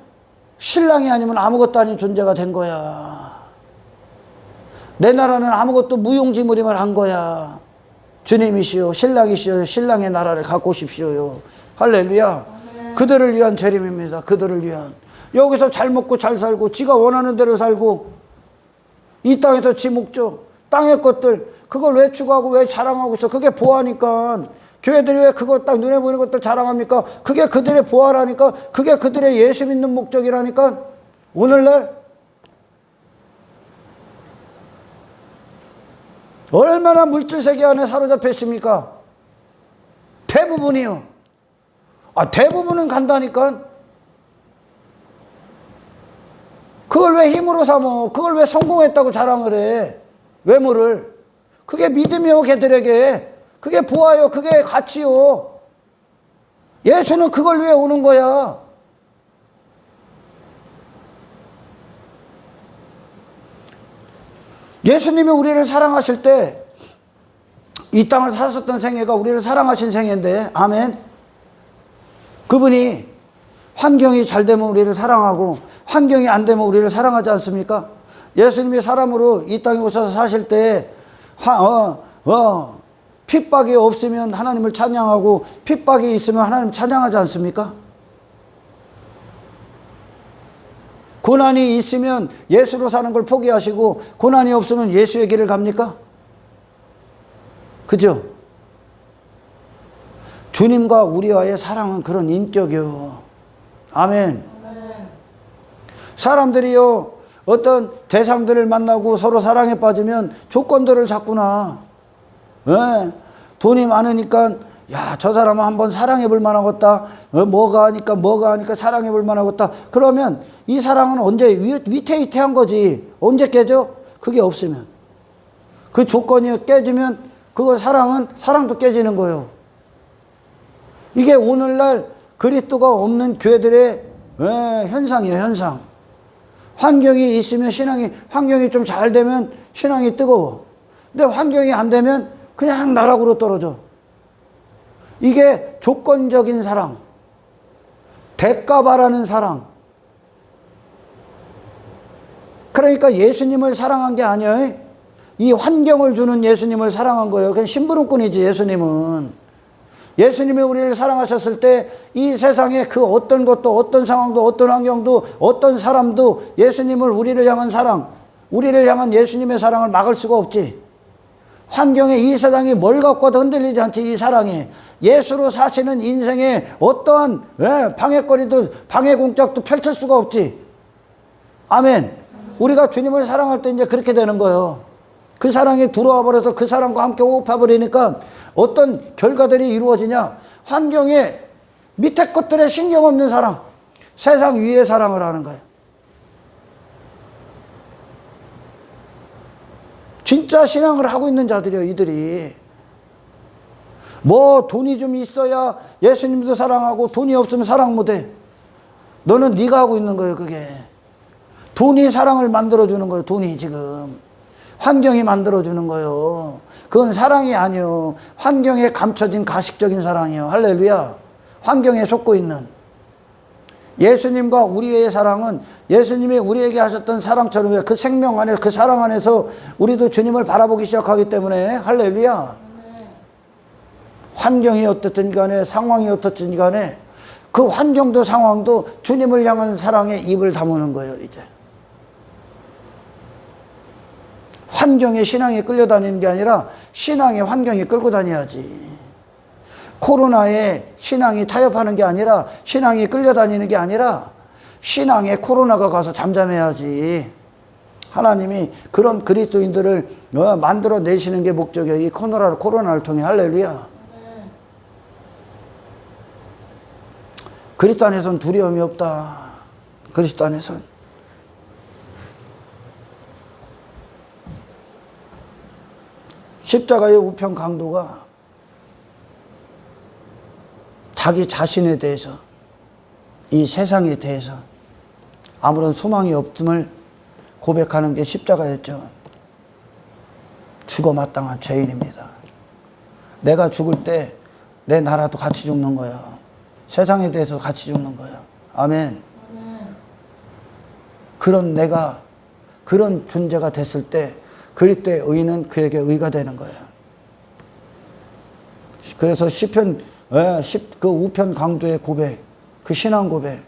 신랑이 아니면 아무것도 아닌 존재가 된 거야. 내 나라는 아무것도 무용지물임을 한 거야. 주님이시여, 신랑이시여, 신랑의 나라를 갖고 오십시오요. 할렐루야. 그들을 위한 재림입니다. 그들을 위한. 여기서 잘 먹고 잘 살고 지가 원하는 대로 살고 이 땅에서 지 목적, 땅의 것들, 그걸 왜 추구하고 왜 자랑하고 있어? 그게 보아니까. 교회들이 왜 그걸 딱 눈에 보이는 것들 자랑합니까? 그게 그들의 보아라니까. 그게 그들의 예수 믿는 목적이라니까. 오늘날 얼마나 물질세계 안에 사로잡혀 있습니까? 대부분이요. 대부분은 간다니까. 그걸 왜 힘으로 삼어? 그걸 왜 성공했다고 자랑을 해? 외모를. 그게 믿음이요, 걔들에게. 그게 보아요. 그게 가치요. 예수는 그걸 위해 오는 거야. 예수님이 우리를 사랑하실 때 이 땅을 사셨던 생애가 우리를 사랑하신 생애인데, 아멘. 그분이 환경이 잘 되면 우리를 사랑하고 환경이 안 되면 우리를 사랑하지 않습니까? 예수님이 사람으로 이 땅에 오셔서 사실 때 핍박이 없으면 하나님을 찬양하고 핍박이 있으면 하나님 찬양하지 않습니까? 고난이 있으면 예수로 사는 걸 포기하시고 고난이 없으면 예수의 길을 갑니까? 그죠? 주님과 우리와의 사랑은 그런 인격이요. 아멘. 사람들이요, 어떤 대상들을 만나고 서로 사랑에 빠지면 조건들을 잡구나. 예? 돈이 많으니까 야, 저 사람은 한번 사랑해 볼 만하겠다. 뭐가 하니까 사랑해 볼 만하겠다. 그러면 이 사랑은 언제 위태위태한 거지. 언제 깨져? 그게 없으면. 그 조건이 깨지면 그거 사랑도 깨지는 거예요. 이게 오늘날 그리스도가 없는 교회들의 현상이에요, 현상. 환경이 있으면 환경이 좀 잘 되면 신앙이 뜨거워. 근데 환경이 안 되면 그냥 나락으로 떨어져. 이게 조건적인 사랑, 대가 바라는 사랑. 그러니까 예수님을 사랑한 게 아니에요. 이 환경을 주는 예수님을 사랑한 거예요. 그냥 심부름꾼이지, 예수님은. 예수님이 우리를 사랑하셨을 때 이 세상에 그 어떤 것도, 어떤 상황도, 어떤 환경도, 어떤 사람도 예수님을 우리를 향한 사랑, 우리를 향한 예수님의 사랑을 막을 수가 없지. 환경에 이 세상이 뭘 갖고도 흔들리지 않지. 이 사랑이 예수로 사시는 인생에 어떠한 방해거리도 방해공작도 펼칠 수가 없지. 아멘. 우리가 주님을 사랑할 때 이제 그렇게 되는 거예요. 그 사랑이 들어와 버려서 그 사랑과 함께 호흡해 버리니까 어떤 결과들이 이루어지냐. 환경에 밑에 것들에 신경 없는 사랑, 세상 위의 사랑을 하는 거예요. 진짜 신앙을 하고 있는 자들이요, 이들이. 뭐 돈이 좀 있어야 예수님도 사랑하고 돈이 없으면 사랑 못해. 너는 네가 하고 있는 거예요, 그게. 돈이 사랑을 만들어주는 거예요, 돈이 지금. 환경이 만들어주는 거예요. 그건 사랑이 아니요. 환경에 감춰진 가식적인 사랑이요. 할렐루야. 환경에 속고 있는. 예수님과 우리의 사랑은 예수님이 우리에게 하셨던 사랑처럼 그 생명 안에, 그 사랑 안에서 우리도 주님을 바라보기 시작하기 때문에 할렐루야. 환경이 어떻든 간에, 상황이 어떻든 간에 그 환경도 상황도 주님을 향한 사랑에 입을 다무는 거예요, 이제. 환경에 신앙이 끌려다니는 게 아니라 신앙에 환경이 끌고 다녀야지. 코로나에 신앙이 타협하는 게 아니라, 신앙이 끌려다니는 게 아니라 신앙에 코로나가 가서 잠잠해야지. 하나님이 그런 그리스도인들을 만들어내시는 게 목적이에요. 이 코로나를 통해. 할렐루야. 그리스도 안에서는 두려움이 없다. 그리스도 안에서는. 십자가의 우편 강도가 자기 자신에 대해서, 이 세상에 대해서 아무런 소망이 없음을 고백하는 게 십자가였죠. 죽어 마땅한 죄인입니다. 내가 죽을 때 내 나라도 같이 죽는 거예요. 세상에 대해서 같이 죽는 거예요. 아멘. 그런 내가, 그런 존재가 됐을 때 그리스도의 의는 그에게 의가 되는 거예요. 그래서 시편, 그 우편 강도의 고백, 그 신앙 고백,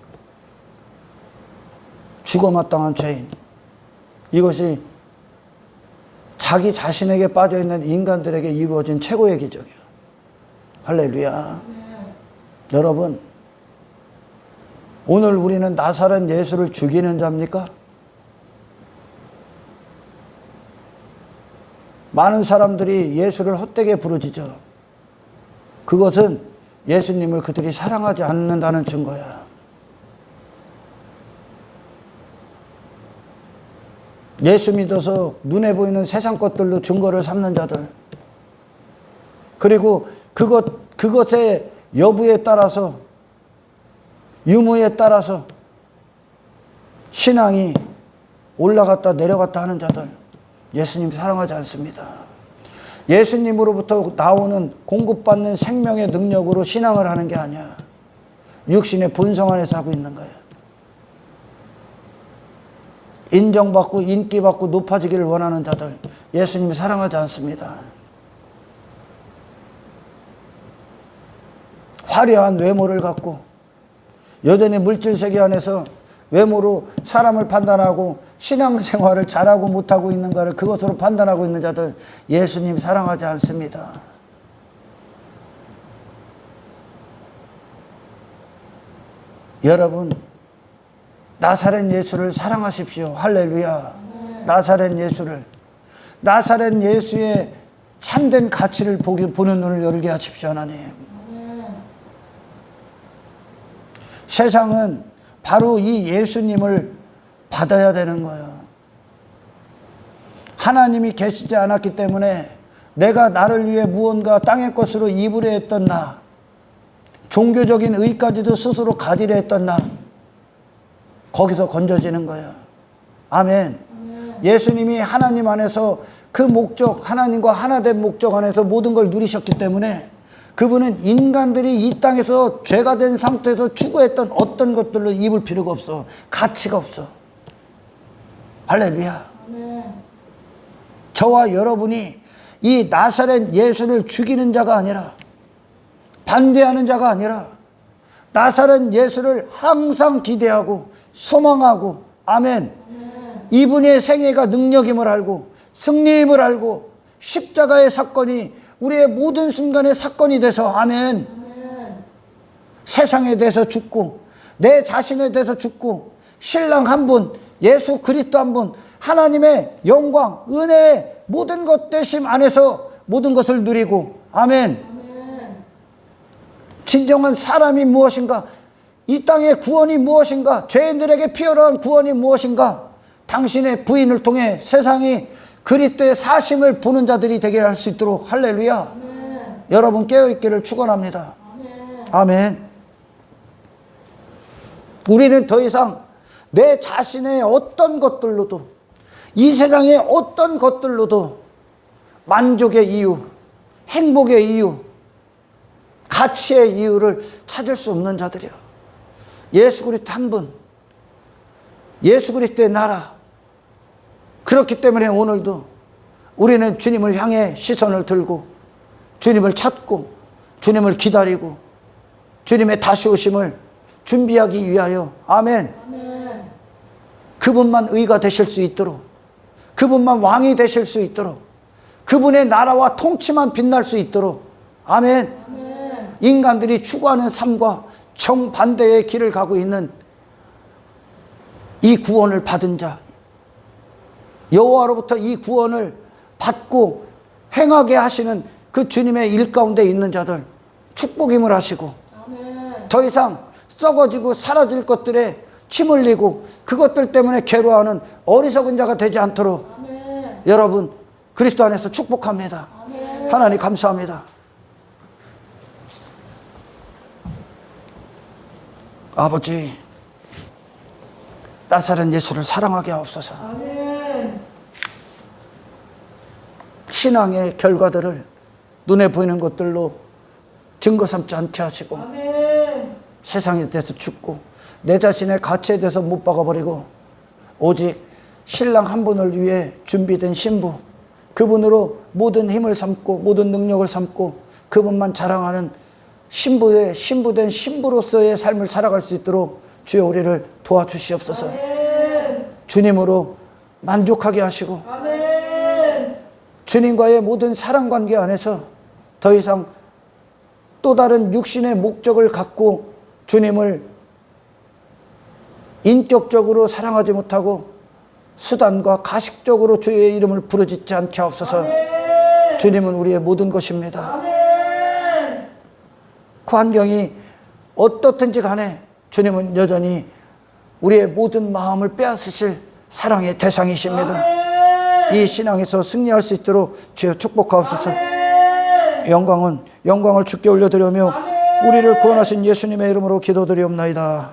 죽어 마땅한 죄인, 이것이 자기 자신에게 빠져있는 인간들에게 이루어진 최고의 기적이에요. 할렐루야. 여러분, 오늘 우리는 나사렛 예수를 죽이는 자입니까? 많은 사람들이 예수를 헛되게 부르짖어. 그것은 예수님을 그들이 사랑하지 않는다는 증거야. 예수 믿어서 눈에 보이는 세상 것들로 증거를 삼는 자들, 그리고 그것의 여부에 따라서, 유무에 따라서 신앙이 올라갔다 내려갔다 하는 자들, 예수님 사랑하지 않습니다. 예수님으로부터 나오는 공급받는 생명의 능력으로 신앙을 하는 게 아니야. 육신의 본성 안에서 하고 있는 거야. 인정받고 인기받고 높아지기를 원하는 자들 예수님이 사랑하지 않습니다. 화려한 외모를 갖고 여전히 물질세계 안에서 외모로 사람을 판단하고 신앙생활을 잘하고 못하고 있는가를 그것으로 판단하고 있는 자들 예수님 사랑하지 않습니다. 여러분 나사렛 예수를 사랑하십시오. 할렐루야. 나사렛 예수를, 나사렛 예수의 참된 가치를 보는 눈을 열게 하십시오. 하나님. 세상은 바로 이 예수님을 받아야 되는 거예요. 하나님이 계시지 않았기 때문에 내가 나를 위해 무언가 땅의 것으로 입으려 했던 나, 종교적인 의까지도 스스로 가지려 했던 나, 거기서 건져지는 거예요. 아멘. 예수님이 하나님 안에서 그 목적, 하나님과 하나 된 목적 안에서 모든 걸 누리셨기 때문에 그분은 인간들이 이 땅에서 죄가 된 상태에서 추구했던 어떤 것들로 입을 필요가 없어. 가치가 없어. 할렐루야. 저와 여러분이 이 나사렛 예수를 죽이는 자가 아니라, 반대하는 자가 아니라 나사렛 예수를 항상 기대하고 소망하고, 아멘, 이분의 생애가 능력임을 알고 승리임을 알고 십자가의 사건이 우리의 모든 순간의 사건이 돼서, 아멘, 세상에 대해서 죽고 내 자신에 대해서 죽고 신랑 한 분, 예수 그리스도 한 분, 하나님의 영광, 은혜의 모든 것 되심 안에서 모든 것을 누리고, 아멘, 진정한 사람이 무엇인가, 이 땅의 구원이 무엇인가, 죄인들에게 피어난 구원이 무엇인가, 당신의 부인을 통해 세상이 그리스도의 사심을 보는 자들이 되게 할 수 있도록, 할렐루야, 여러분 깨어있기를 축원합니다. 아멘. 우리는 더 이상 내 자신의 어떤 것들로도, 이 세상의 어떤 것들로도 만족의 이유, 행복의 이유, 가치의 이유를 찾을 수 없는 자들이요. 예수 그리스도 한 분, 예수 그리스도의 나라. 그렇기 때문에 오늘도 우리는 주님을 향해 시선을 들고 주님을 찾고 주님을 기다리고 주님의 다시 오심을 준비하기 위하여, 아멘, 그분만 의가 되실 수 있도록, 그분만 왕이 되실 수 있도록, 그분의 나라와 통치만 빛날 수 있도록, 아멘, 인간들이 추구하는 삶과 정반대의 길을 가고 있는 이 구원을 받은 자, 여호와로부터 이 구원을 받고 행하게 하시는 그 주님의 일 가운데 있는 자들 축복임을 하시고, 더 이상 썩어지고 사라질 것들에 침 흘리고 그것들 때문에 괴로워하는 어리석은 자가 되지 않도록 여러분 그리스도 안에서 축복합니다. 하나님 감사합니다. 아버지, 나사렛 예수를 사랑하게 하옵소서. 신앙의 결과들을 눈에 보이는 것들로 증거 삼지 않게 하시고, 세상에 대해서 죽고 내 자신의 가치에 대해서 못 박아버리고 오직 신랑 한 분을 위해 준비된 신부, 그분으로 모든 힘을 삼고 모든 능력을 삼고 그분만 자랑하는 신부의 신부된 신부로서의 삶을 살아갈 수 있도록 주여 우리를 도와주시옵소서. 주님으로 만족하게 하시고 주님과의 모든 사랑관계 안에서 더 이상 또 다른 육신의 목적을 갖고 주님을 인격적으로 사랑하지 못하고 수단과 가식적으로 주의 이름을 부르짖지 않게 하옵소서. 주님은 우리의 모든 것입니다. 그 환경이 어떻든지 간에 주님은 여전히 우리의 모든 마음을 빼앗으실 사랑의 대상이십니다. 이 신앙에서 승리할 수 있도록 주여 축복하옵소서. 영광을 주께 올려드리며 우리를 구원하신 예수님의 이름으로 기도드리옵나이다.